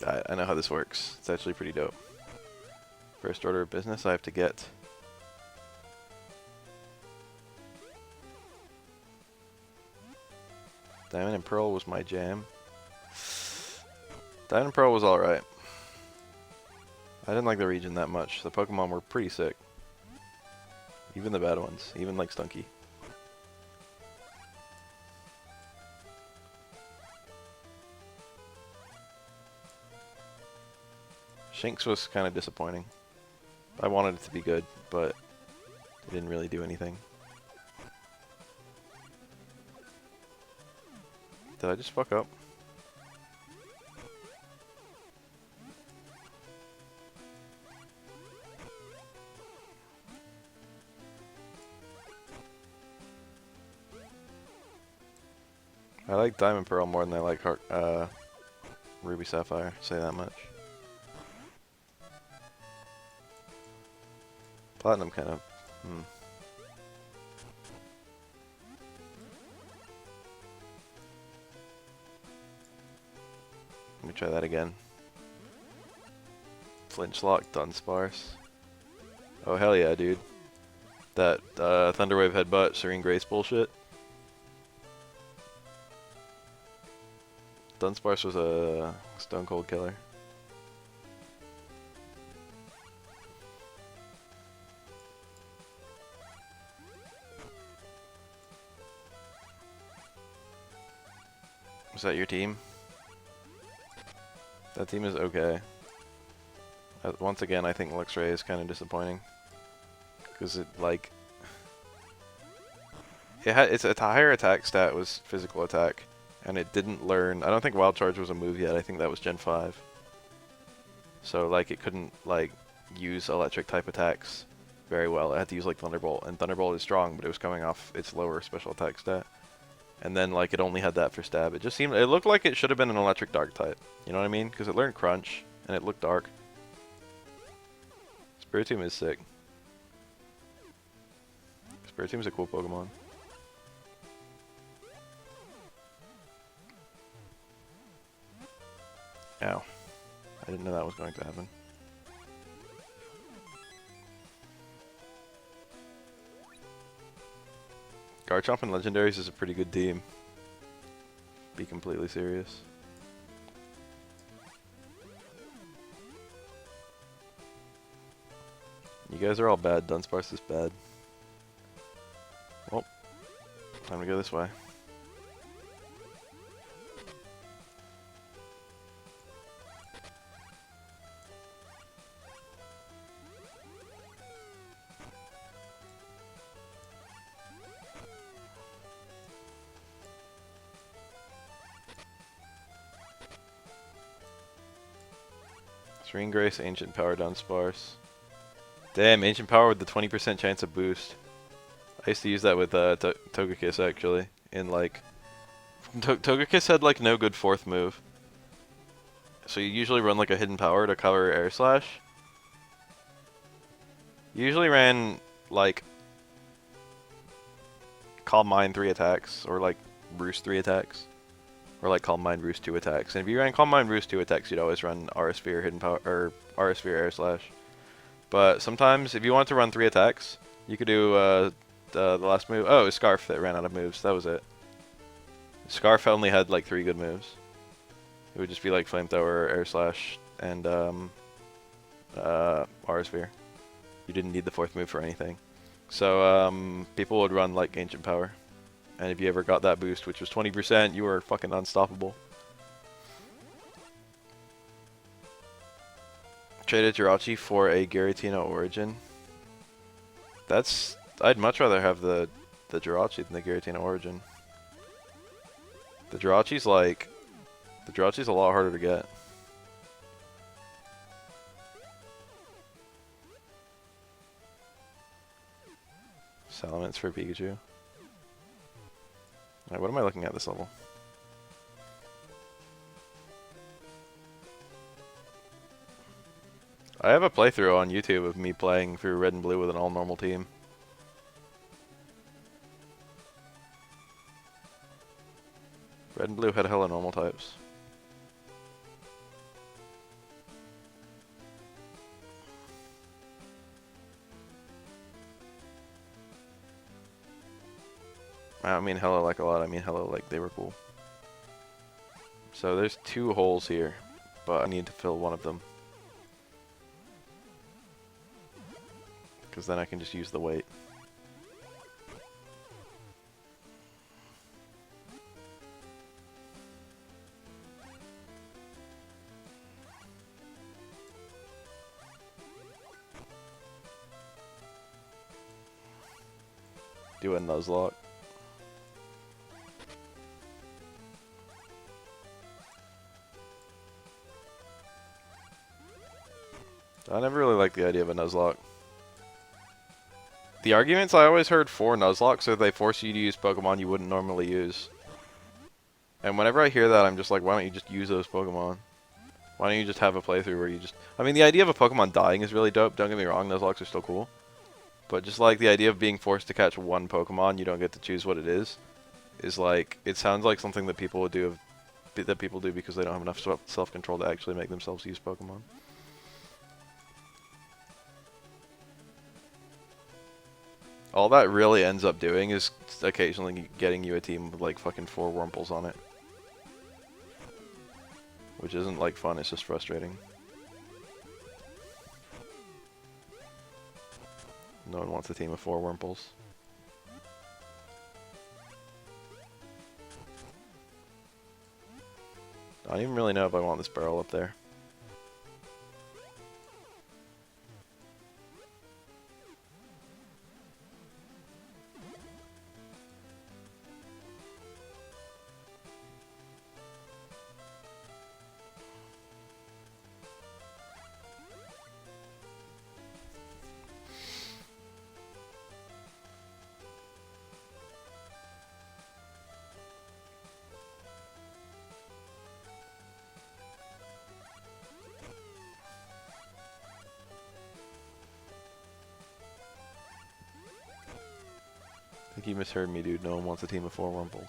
I know how this works. It's actually pretty dope. First order of business, I have to get Diamond and Pearl was my jam. Diamond and Pearl was alright. I didn't like the region that much. The Pokemon were pretty sick. Even the bad ones. Even like Stunky. Shinx was kind of disappointing. I wanted it to be good, but it didn't really do anything. Did I just fuck up? I like Diamond Pearl more than I like Ruby Sapphire, say that much. Platinum kind of, Let me try that again. Flinchlock, Dunsparce. Oh hell yeah, dude. That Thunderwave Headbutt, Serene Grace bullshit. Dunsparce was a stone cold killer. Was that your team? That team is okay. Once again, I think Luxray is kind of disappointing. Because it, like... It's a higher attack stat was physical attack. And it didn't learn... I don't think Wild Charge was a move yet. I think that was Gen 5. So, like, it couldn't, like, use electric type attacks very well. It had to use, like, Thunderbolt. And Thunderbolt is strong, but it was coming off its lower special attack stat. And then, like, it only had that for stab. It just seemed... It looked like it should have been an electric dark type. You know what I mean? Because it learned Crunch, and it looked dark. Spiritomb is sick. Spiritomb's a cool Pokemon. Ow. I didn't know that was going to happen. Garchomp and Legendaries is a pretty good team. Be completely serious. You guys are all bad. Dunsparce is bad. Well, time to go this way. Serene Grace, Ancient Power, Dunsparce. Damn, Ancient Power with the 20% chance of boost. I used to use that with Togekiss actually. In like, Togekiss had like no good fourth move. So you usually run like a hidden power to cover Air Slash. You usually ran like Calm Mind 3 attacks, or like Roost 3 attacks. Or like Calm Mind Roost 2 attacks. And if you ran Calm Mind Roost 2 attacks, you'd always run Aura Sphere, Hidden Power, or Aura Sphere Air Slash. But sometimes, if you wanted to run 3 attacks, you could do the last move. Oh, it was Scarf that ran out of moves. That was it. Scarf only had like 3 good moves. It would just be like Flamethrower, Air Slash, and Aura Sphere. You didn't need the 4th move for anything. So people would run like Ancient Power. And if you ever got that boost, which was 20%, you were fucking unstoppable. Traded Jirachi for a Giratina Origin. I'd much rather have the Jirachi than the Giratina Origin. The Jirachi's a lot harder to get. Salamence for Pikachu. Alright, what am I looking at this level? I have a playthrough on YouTube of me playing through Red and Blue with an all-normal team. Red and Blue had hella normal types. I don't mean hella like a lot, I mean hella like they were cool. So there's 2 holes here, but I need to fill one of them. Because then I can just use the weight. Do a Nuzlocke. I never really liked the idea of a Nuzlocke. The arguments I always heard for Nuzlocke are they force you to use Pokemon you wouldn't normally use. And whenever I hear that, I'm just like, why don't you just use those Pokemon? Why don't you just have a playthrough where you just... I mean, the idea of a Pokemon dying is really dope, don't get me wrong, Nuzlocke are still cool. But just like the idea of being forced to catch one Pokemon, you don't get to choose what it is like, it sounds like something that people would do, that people do because they don't have enough self-control to actually make themselves use Pokemon. All that really ends up doing is occasionally getting you a team with like fucking 4 Wurmples on it. Which isn't like fun, it's just frustrating. No one wants a team of 4 Wurmples. I don't even really know if I want this barrel up there. think you misheard me, dude. No one wants a team of 4 Wumples.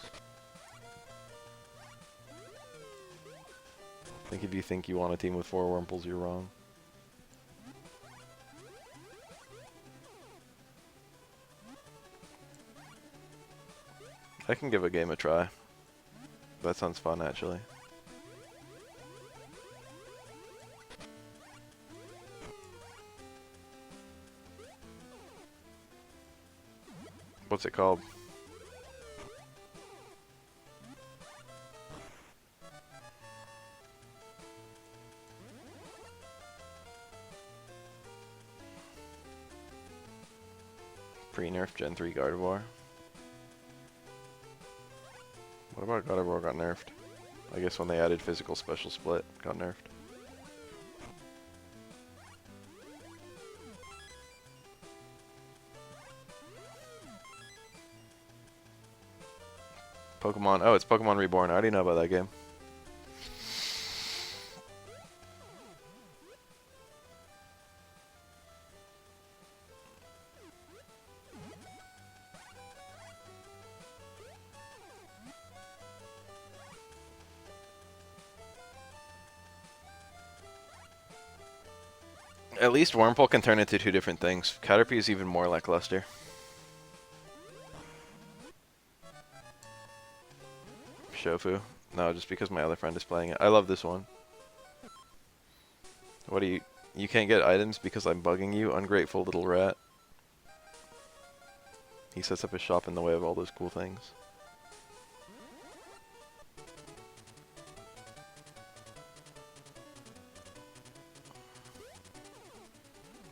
I think if you think you want a team with 4 Wumples, you're wrong. I can give a game a try. That sounds fun, actually. What's it called? Pre-nerf Gen 3 Gardevoir. What about Gardevoir got nerfed? I guess when they added physical special split, got nerfed. Pokemon. Oh, it's Pokemon Reborn. I already know about that game. At least Wurmple can turn into 2 different things. Caterpie is even more lackluster. Shofu. No, just because my other friend is playing it. I love this one. What do you... You can't get items because I'm bugging you, ungrateful little rat. He sets up his shop in the way of all those cool things.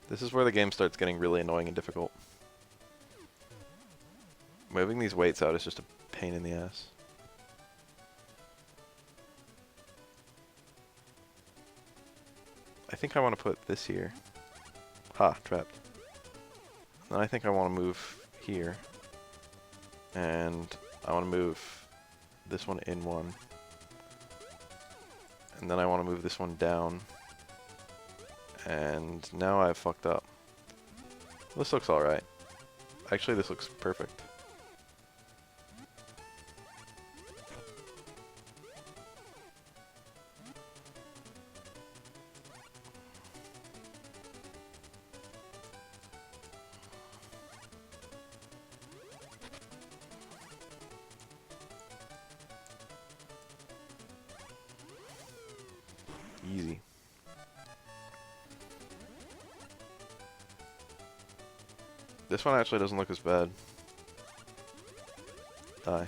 This is where the game starts getting really annoying and difficult. Moving these weights out is just a pain in the ass. I think I want to put this here. Ha, trapped. Then I think I want to move here. And I want to move this one in 1. And then I want to move this one down. And now I've fucked up. This looks alright. Actually, this looks perfect. Easy. This one actually doesn't look as bad. Die.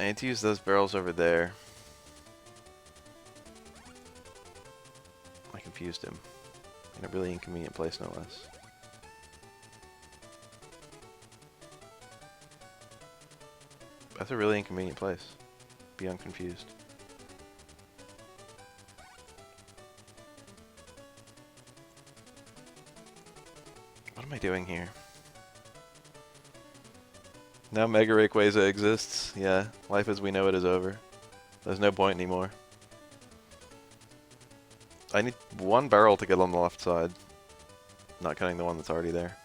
I need to use those barrels over there. I confused him. In a really inconvenient place, no less. That's a really inconvenient place. Be unconfused. What am I doing here? Now Mega Rayquaza exists. Yeah, life as we know it is over. There's no point anymore. I need 1 barrel to get on the left side. Not counting the one that's already there.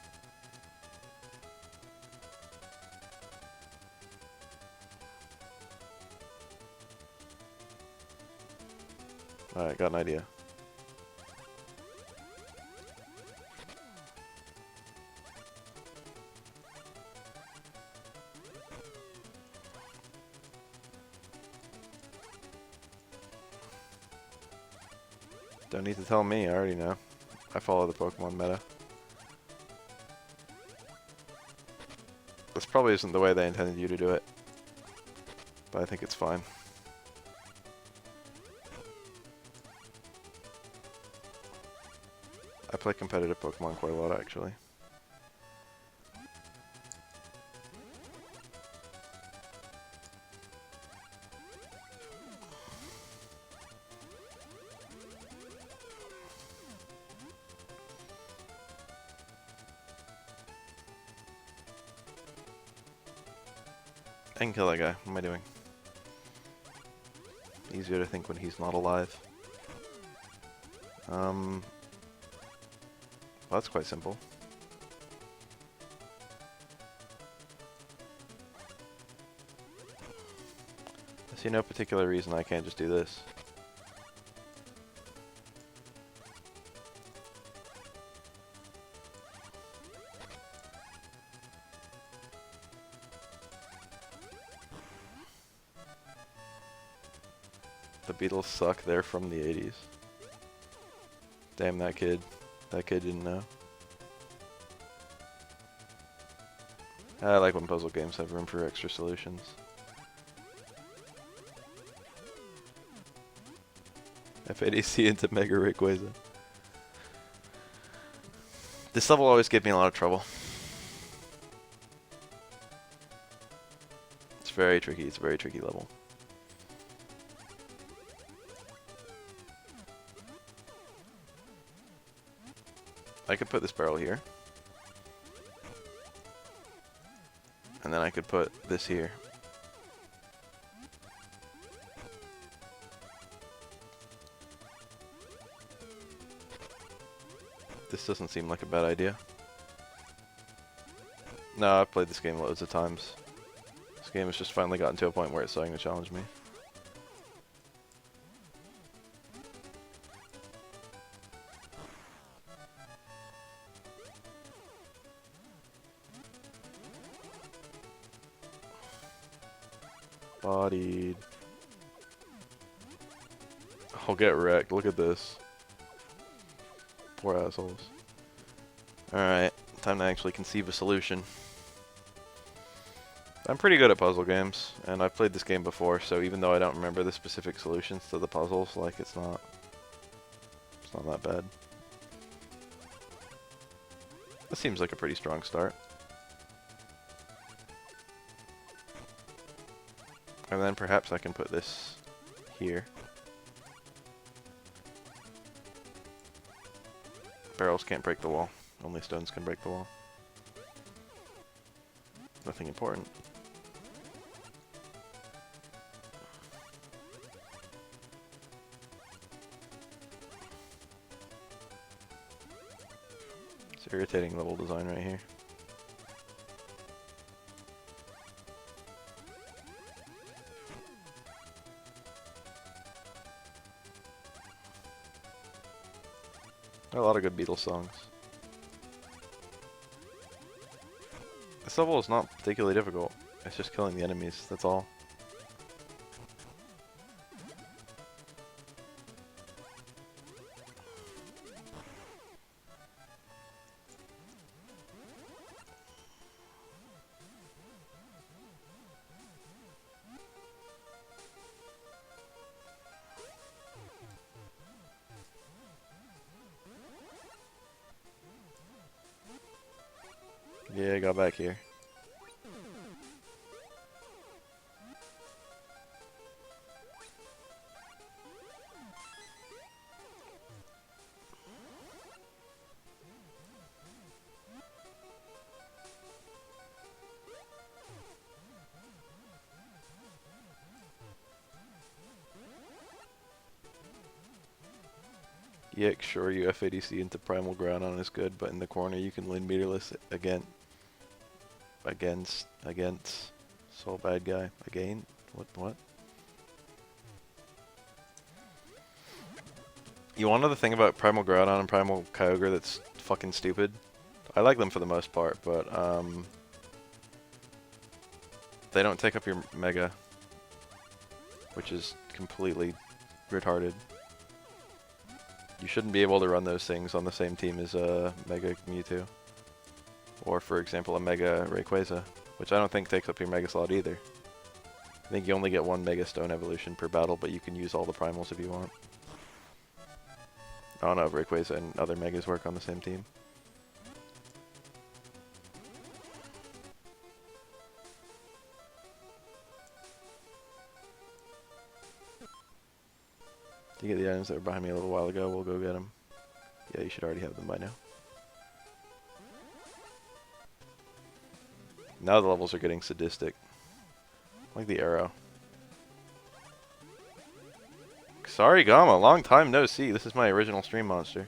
Alright, got an idea. Don't need to tell me, I already know. I follow the Pokemon meta. This probably isn't the way they intended you to do it, but I think it's fine. I play competitive Pokemon quite a lot, actually. I can kill that guy. What am I doing? Easier to think when he's not alive. Well, that's quite simple. I see no particular reason I can't just do this. The Beatles suck, they're from the 80s. Damn that kid. That kid didn't know. I like when puzzle games have room for extra solutions. FADC into Mega Rayquaza. This level always gave me a lot of trouble. It's very tricky, it's a very tricky level. I could put this barrel here. And then I could put this here. This doesn't seem like a bad idea. No, I've played this game loads of times. This game has just finally gotten to a point where it's starting to challenge me. Bodied. I'll get wrecked. Look at this. Poor assholes. Alright, time to actually conceive a solution. I'm pretty good at puzzle games, and I've played this game before, so even though I don't remember the specific solutions to the puzzles, like, it's not that bad. This seems like a pretty strong start. And then perhaps I can put this here. Barrels can't break the wall. Only stones can break the wall. Nothing important. It's irritating level design right here. A lot of good Beatles songs. This level is not particularly difficult. It's just killing the enemies, that's all. Yeah, I got back here. Yeah, sure, you FADC into Primal Groudon is good, but in the corner you can win meterless against Soul Bad Guy. Again? What? You want to know the thing about Primal Groudon and Primal Kyogre that's fucking stupid? I like them for the most part, but they don't take up your Mega, which is completely retarded. You shouldn't be able to run those things on the same team as a Mega Mewtwo. Or, for example, a Mega Rayquaza, which I don't think takes up your Mega slot either. I think you only get one Mega Stone evolution per battle, but you can use all the Primals if you want. I don't know if Rayquaza and other Megas work on the same team. You get the items that were behind me a little while ago, we'll go get them. Yeah, you should already have them by now. Now the levels are getting sadistic. Like the arrow. Sorry, Gamma. Long time no see. This is my original stream monster.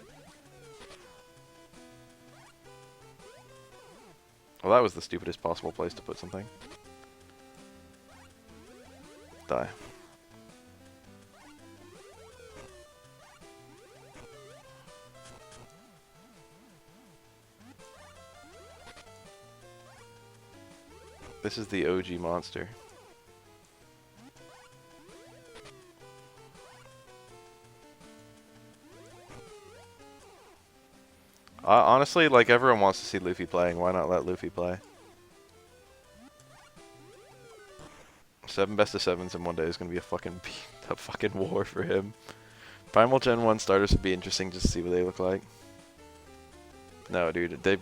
Well, that was the stupidest possible place to put something. Die. This is the OG monster. Honestly, like, everyone wants to see Luffy playing. Why not let Luffy play? 7 best of 7s in one day is gonna be a fucking war for him. Primal Gen 1 starters would be interesting just to see what they look like. No, dude, they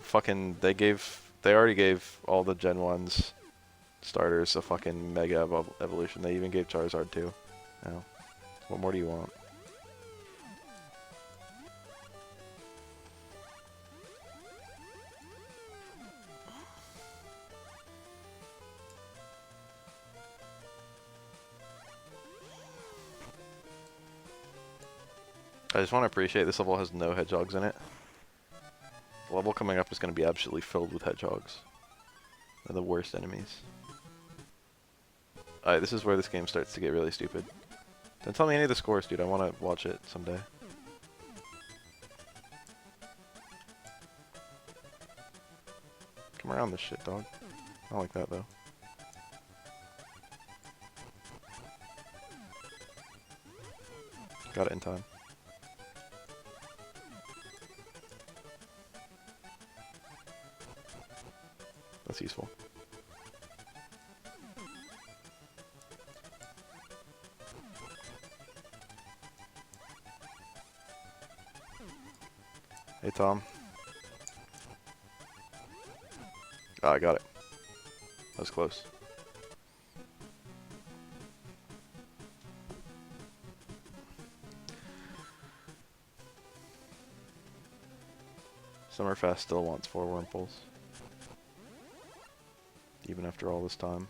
already gave all the Gen 1s starters a fucking mega evolution. They even gave Charizard too. No. What more do you want? I just want to appreciate this level has no hedgehogs in it. The level coming up is going to be absolutely filled with hedgehogs. They're the worst enemies. Alright, this is where this game starts to get really stupid. Don't tell me any of the scores, dude. I want to watch it someday. Come around this shit, dog. I don't like that, though. Got it in time. That's useful. Hey, Tom. Oh, I got it. That was close. Summerfest still wants 4 Wurmples. Even after all this time.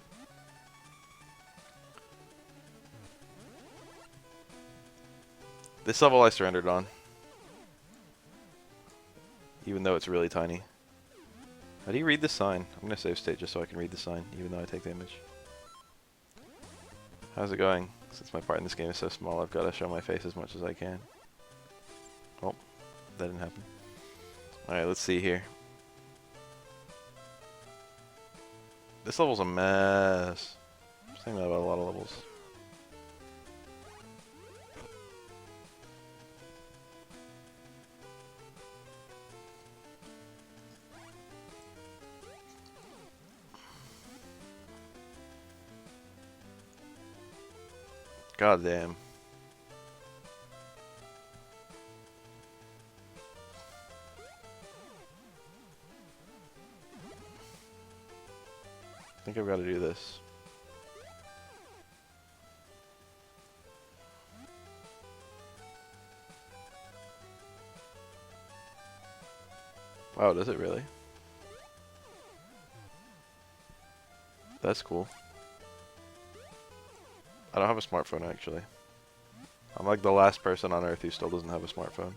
This level I surrendered on. Even though it's really tiny. How do you read the sign? I'm gonna save state just so I can read the sign, even though I take damage. How's it going? Since my part in this game is so small, I've got to show my face as much as I can. Oh, that didn't happen. Alright, let's see here. This level's a mess. I'm saying that about a lot of levels. God damn. I think I've got to do this. Wow, does it really? That's cool. I don't have a smartphone, actually. I'm like the last person on Earth who still doesn't have a smartphone.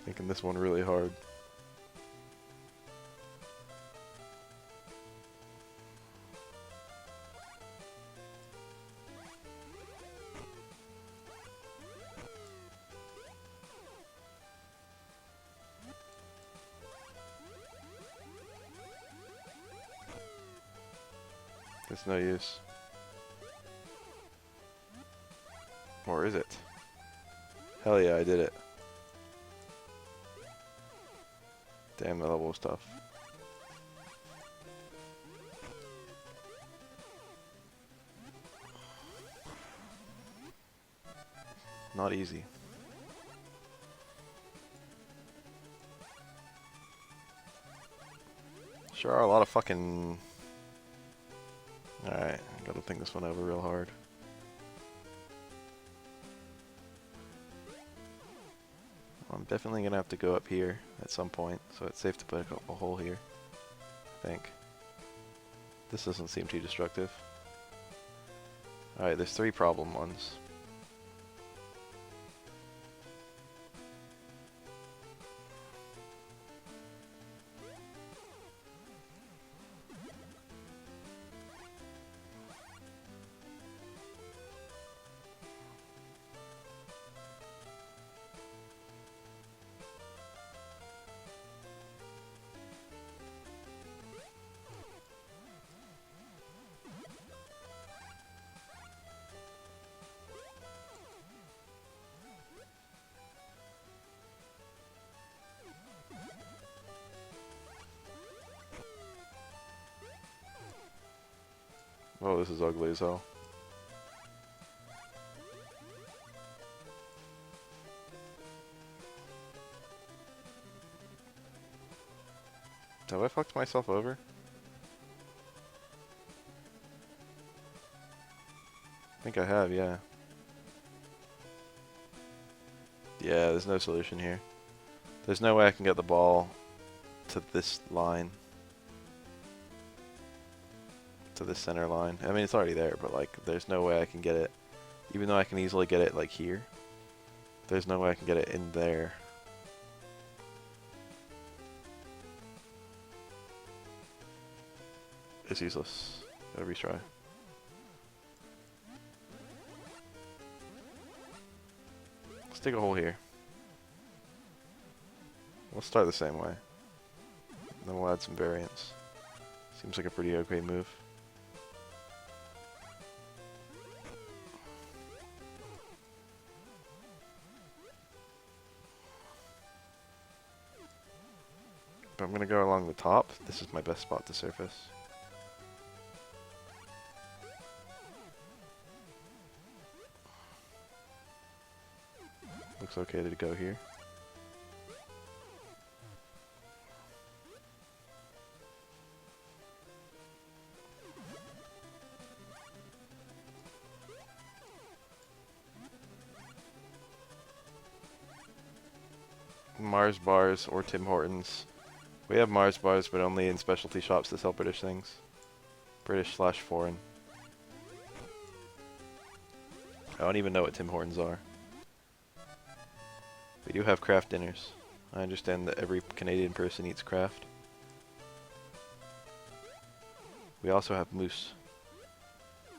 Making this one really hard. It's no use. Or is it? Hell yeah, I did it. Damn, the level was tough. Not easy. Sure are a lot of fucking... Alright, I gotta think this one over real hard. I'm definitely gonna have to go up here at some point, so it's safe to put a hole here, I think. This doesn't seem too destructive. Alright, there's 3 problem ones. Oh, this is ugly as hell. Have I fucked myself over? I think I have, yeah. Yeah, there's no solution here. There's no way I can get the ball to this line. To this center line. I mean, it's already there, but like, there's no way I can get it. Even though I can easily get it like here, there's no way I can get it in there. It's useless. Gotta retry. Let's dig a hole here. We'll start the same way. Then we'll add some variance. Seems like a pretty okay move. But I'm gonna go along the top. This is my best spot to surface. Looks okay to go here. Mars bars or Tim Hortons. We have Mars bars, but only in specialty shops that sell British things. British/foreign. I don't even know what Tim Hortons are. We do have craft dinners. I understand that every Canadian person eats craft. We also have moose.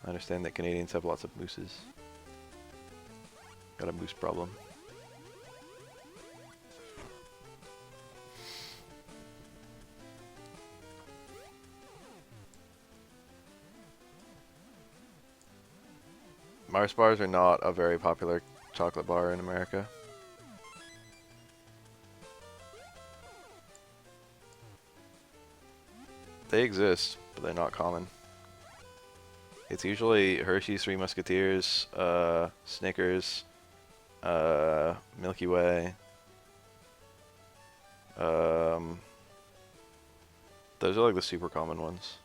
I understand that Canadians have lots of mooses. Got a moose problem. Mars bars are not a very popular chocolate bar in America. They exist, but they're not common. It's usually Hershey's, Three Musketeers, Snickers, Milky Way. Those are like the super common ones.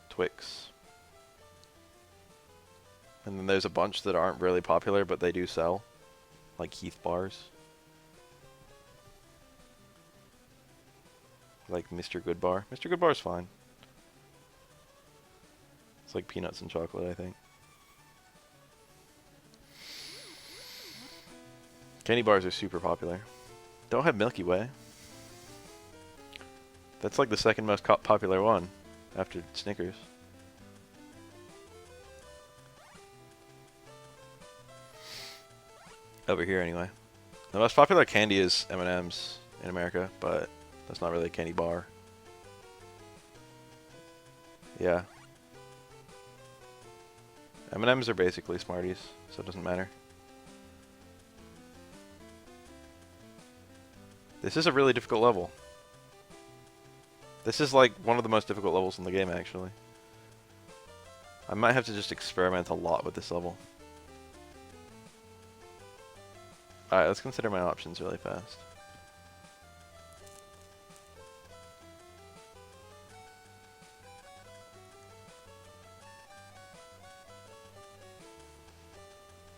Twix. And then there's a bunch that aren't really popular, but they do sell. Like Heath bars. Like Mr. Good Bar. Mr. Good Bar's fine. It's like peanuts and chocolate, I think. Candy bars are super popular. Don't have Milky Way. That's like the second most popular one after Snickers. Over here, anyway. The most popular candy is M&M's in America, but that's not really a candy bar. Yeah. M&M's are basically Smarties. so it doesn't matter. This is a really difficult level. This is like one of the most difficult levels in the game, actually. I might have to just experiment a lot with this level. Alright, let's consider my options really fast.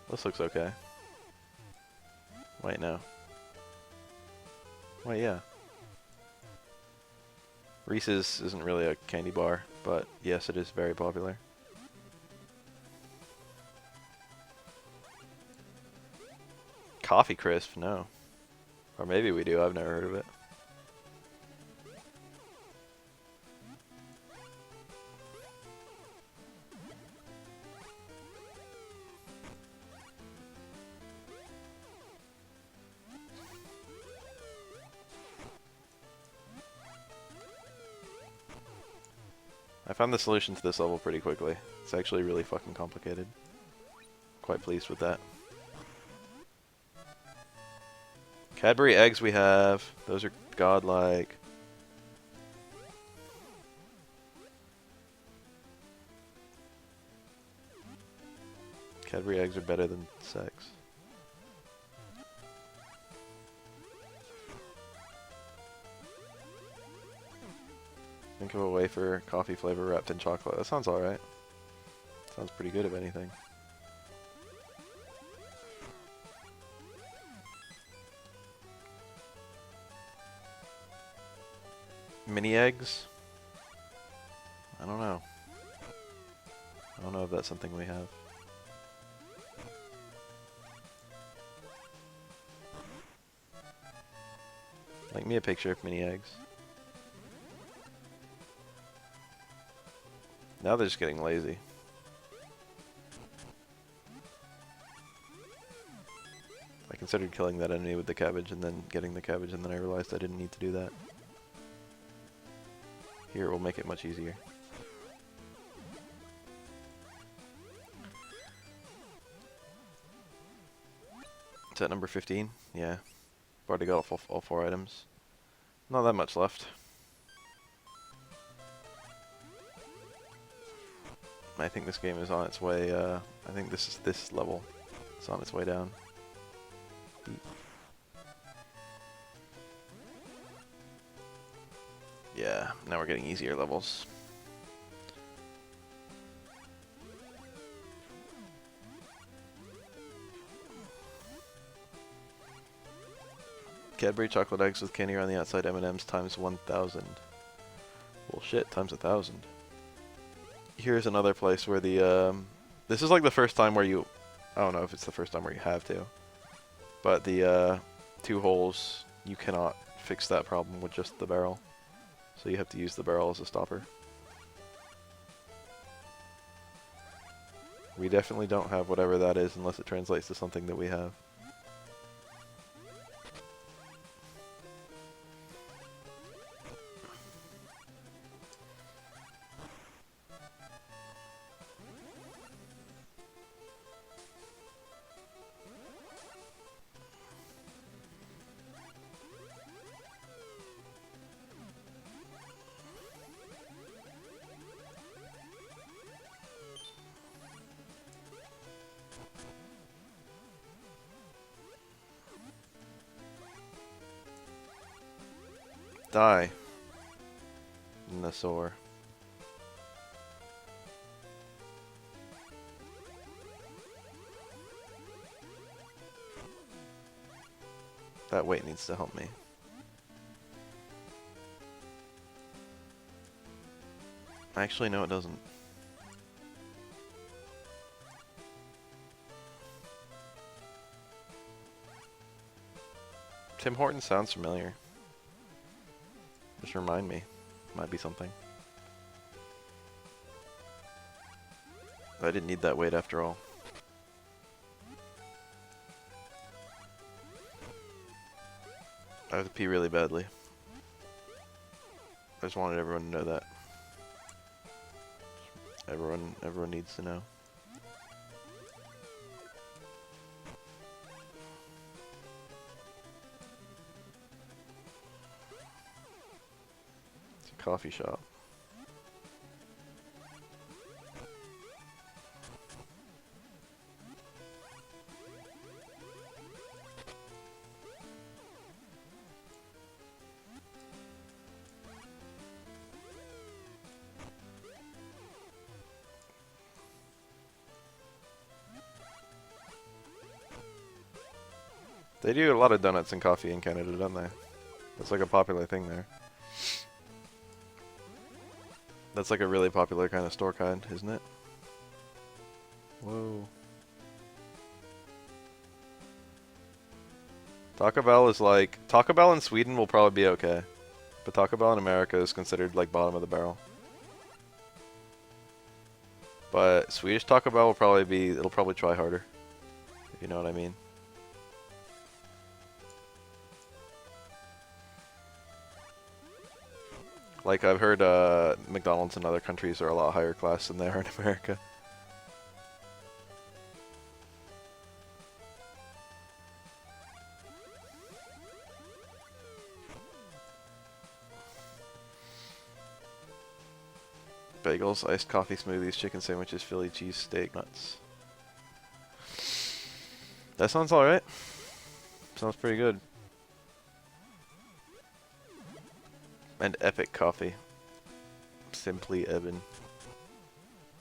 This looks okay. Wait, no. Wait, yeah. Reese's isn't really a candy bar, but yes, it is very popular. Coffee Crisp, no. Or maybe we do, I've never heard of it. I found the solution to this level pretty quickly. It's actually really fucking complicated. Quite pleased with that. Cadbury eggs we have. Those are godlike. Cadbury eggs are better than sex. Think of a wafer, coffee flavor wrapped in chocolate. That sounds alright. Sounds pretty good, if anything. Mini eggs? I don't know. I don't know if that's something we have. Make me a picture of mini eggs. Now they're just getting lazy. I considered killing that enemy with the cabbage and then getting the cabbage, and then I realized I didn't need to do that. Here, we'll make it much easier. Is that number 15? Yeah. I've already got all 4 items. Not that much left. I think this game is on its way, I think this level is on its way down. Beep. Yeah, now we're getting easier levels. Cadbury chocolate eggs with candy around the outside, M&M's times 1,000. Well, shit, times 1,000. Here's another place where the, this is like the first time where you, I don't know if it's the first time where you have to, but the, 2 holes, you cannot fix that problem with just the barrel. So you have to use the barrel as a stopper. We definitely don't have whatever that is unless it translates to something that we have. Die. Nassor. That weight needs to help me. Actually, no, it doesn't. Tim Hortons sounds familiar. Just remind me. Might be something. I didn't need that weight after all. I have to pee really badly. I just wanted everyone to know that. Everyone needs to know. coffee shop. They do a lot of donuts and coffee in Canada, don't they? That's like a popular thing there. That's like a really popular kind of store kind, isn't it? Whoa. Taco Bell is like... Taco Bell in Sweden will probably be okay. But Taco Bell in America is considered like bottom of the barrel. But Swedish Taco Bell will probably be... It'll probably try harder. If you know what I mean. Like, I've heard McDonald's in other countries are a lot higher class than they are in America. Bagels, iced coffee smoothies, chicken sandwiches, Philly cheesesteak, nuts. That sounds alright. Sounds pretty good. And epic coffee. Simply Evan.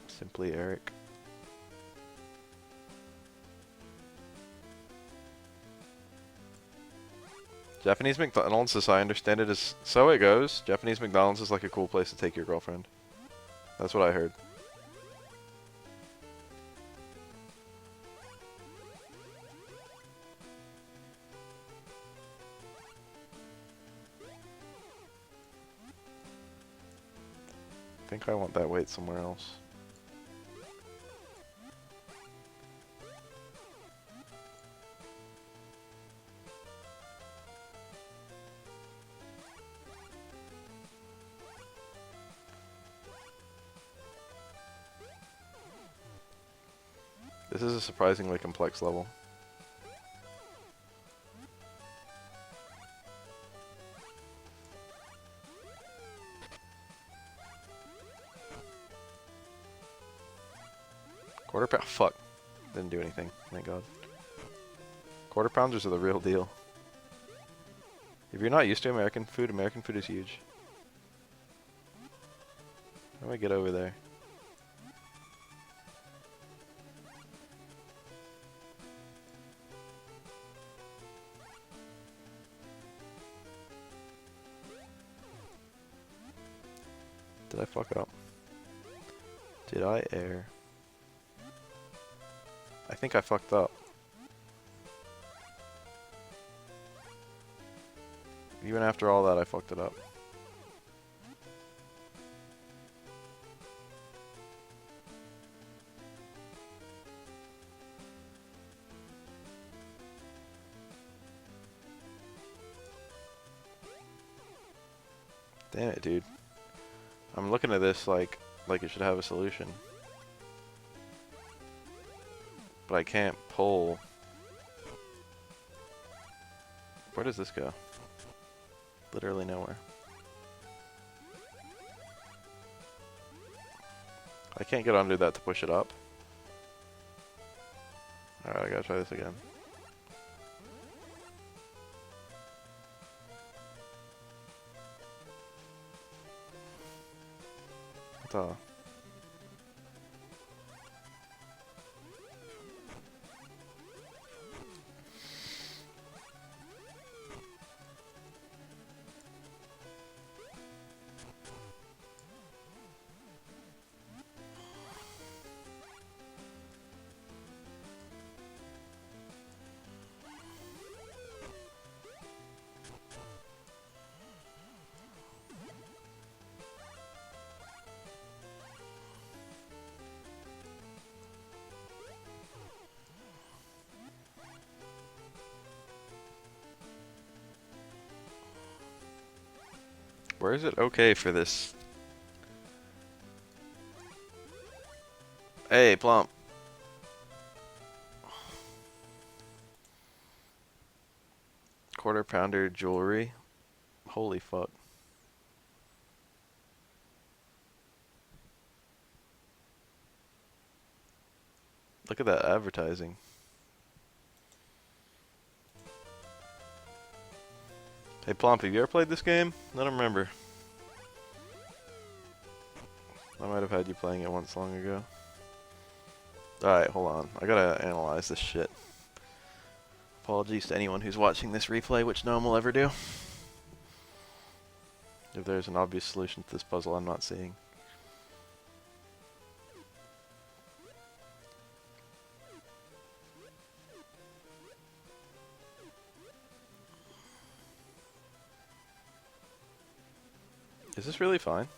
Simply Eric. Japanese McDonald's, as I understand it, is... So it goes. Japanese McDonald's is like a cool place to take your girlfriend. That's what I heard. I think I want that weight somewhere else. This is a surprisingly complex level. Quarter pound. Fuck. Didn't do anything. Thank God. Quarter pounders are the real deal. If you're not used to American food is huge. How do I get over there? Did I fuck up? Did I err? I think I fucked up. Even after all that, I fucked it up. Damn it, dude. I'm looking at this like it should have a solution. But I can't pull. Where does this go? Literally nowhere. I can't get under that to push it up. Alright, I gotta try this again. What the? Where is it okay for this? Hey, Plump. Quarter pounder jewelry. Holy fuck. Look at that advertising. Hey Plump, have you ever played this game? I don't remember. I might have had you playing it once long ago. Alright, hold on. I gotta analyze this shit. Apologies to anyone who's watching this replay, which no one will ever do. If there's an obvious solution to this puzzle I'm not seeing. Is this really fine?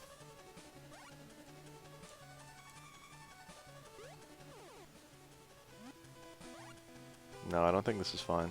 No, I don't think this is fine.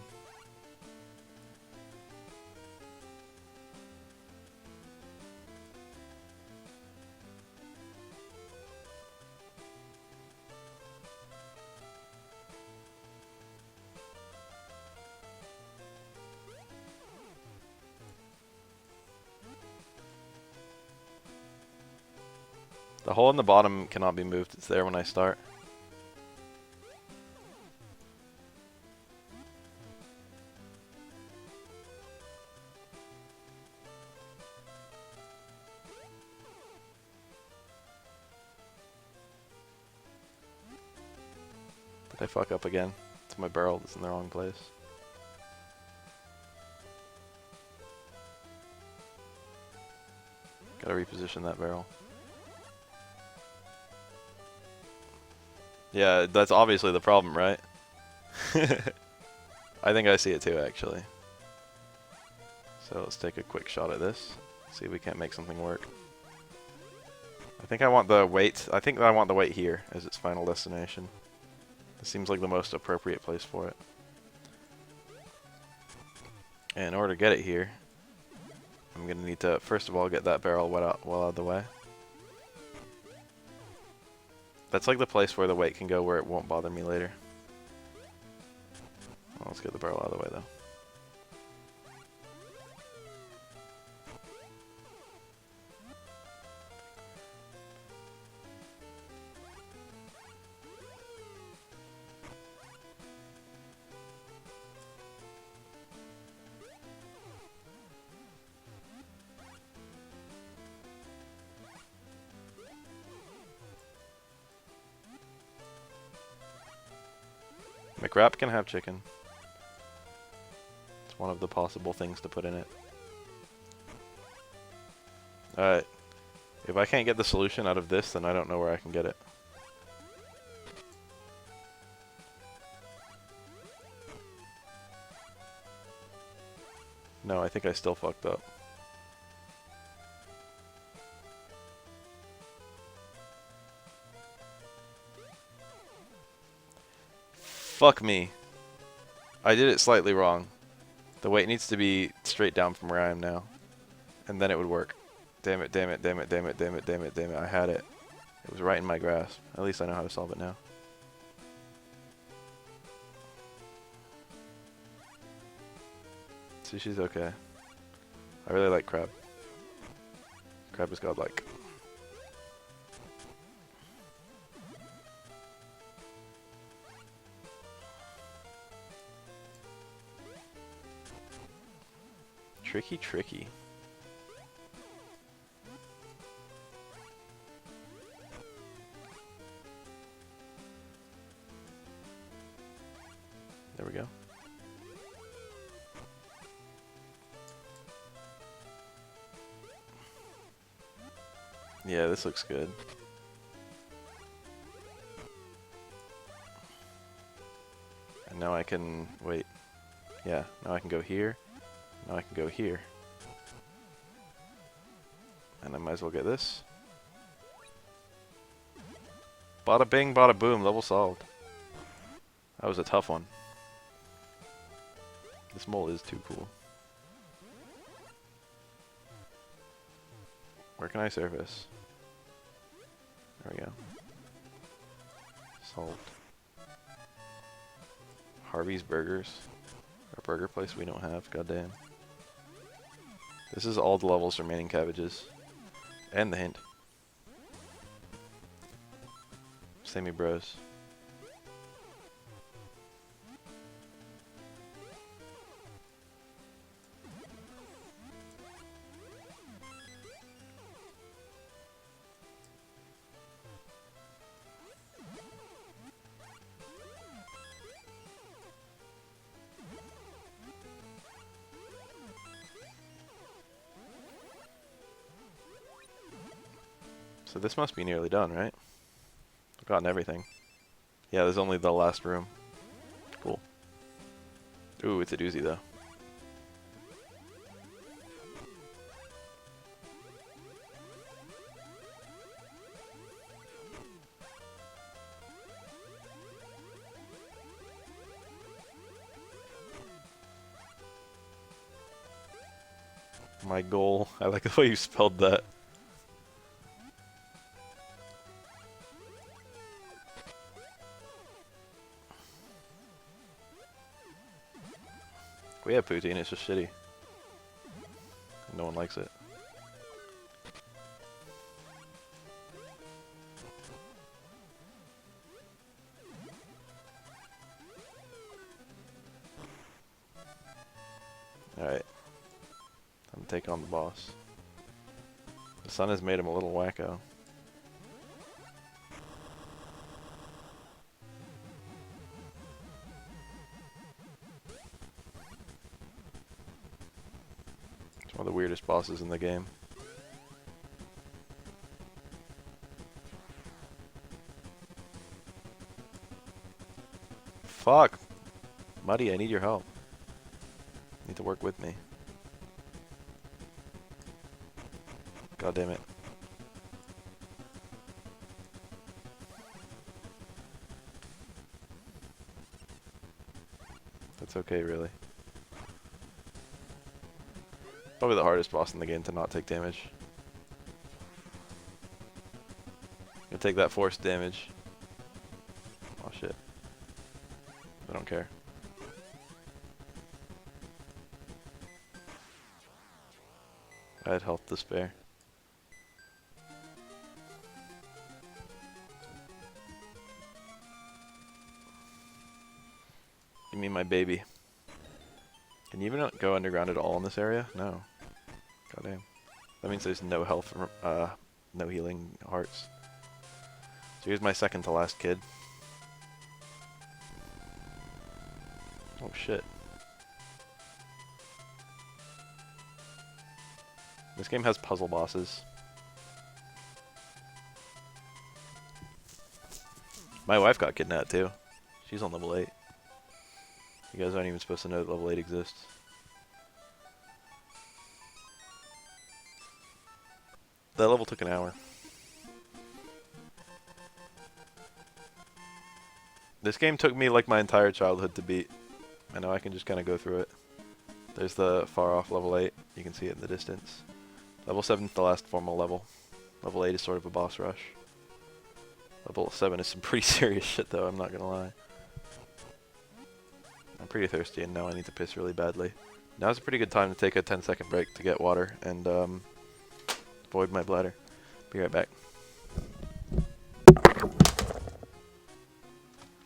The hole in the bottom cannot be moved. It's there when I start. Did I fuck up again? It's my barrel that's in the wrong place. Gotta reposition that barrel. Yeah, that's obviously the problem, right? I think I see it too, actually. So let's take a quick shot at this. See if we can't make something work. I think I want the weight. I think I want the weight here as its final destination. This seems like the most appropriate place for it. And in order to get it here, I'm gonna need to first of all get that barrel well out of the way. That's like the place where the weight can go where it won't bother me later. Well, let's get the barrel out of the way though. McWrap can have chicken. It's one of the possible things to put in it. Alright. If I can't get the solution out of this, then I don't know where I can get it. No, I think I still fucked up. Fuck me. I did it slightly wrong. The weight needs to be straight down from where I am now. And then it would work. Damn it, damn it, damn it, damn it, damn it, damn it, damn it. I had it. It was right in my grasp. At least I know how to solve it now. Sushi's okay. I really like crab. Crab is godlike. Tricky, tricky. There we go. Yeah, this looks good. And now I can, wait. Yeah, now I can go here. Now I can go here. And I might as well get this. Bada bing, bada boom, level solved. That was a tough one. This mole is too cool. Where can I surface? There we go. Solved. Harvey's Burgers. A burger place we don't have, goddamn. This is all the levels remaining cabbages. And the hint. Sammy bros. So this must be nearly done, right? I've gotten everything. Yeah, there's only the last room. Cool. Ooh, it's a doozy though. My goal. I like the way you spelled that. We have poutine, it's just shitty. No one likes it. Alright. I'm taking on the boss. The sun has made him a little wacko. It's one of the weirdest bosses in the game. Fuck! Muddy, I need your help. You need to work with me. God damn it. That's okay, really. Probably the hardest boss in the game to not take damage. You'll take that force damage. Oh shit. I don't care. I had health to spare. Give me my baby. Can you even go underground at all in this area? No. Goddamn. That means there's no health, no healing hearts. So here's my second to last kid. Oh shit. This game has puzzle bosses. My wife got kidnapped too. She's on level 8. You guys aren't even supposed to know that level 8 exists. That level took an hour. This game took me like my entire childhood to beat. I know I can just kind of go through it. There's the far off level 8. You can see it in the distance. Level 7 is the last formal level. Level 8 is sort of a boss rush. Level 7 is some pretty serious shit though, I'm not gonna lie. I'm pretty thirsty and now I need to piss really badly. Now's a pretty good time to take a 10-second break to get water and void my bladder. Be right back.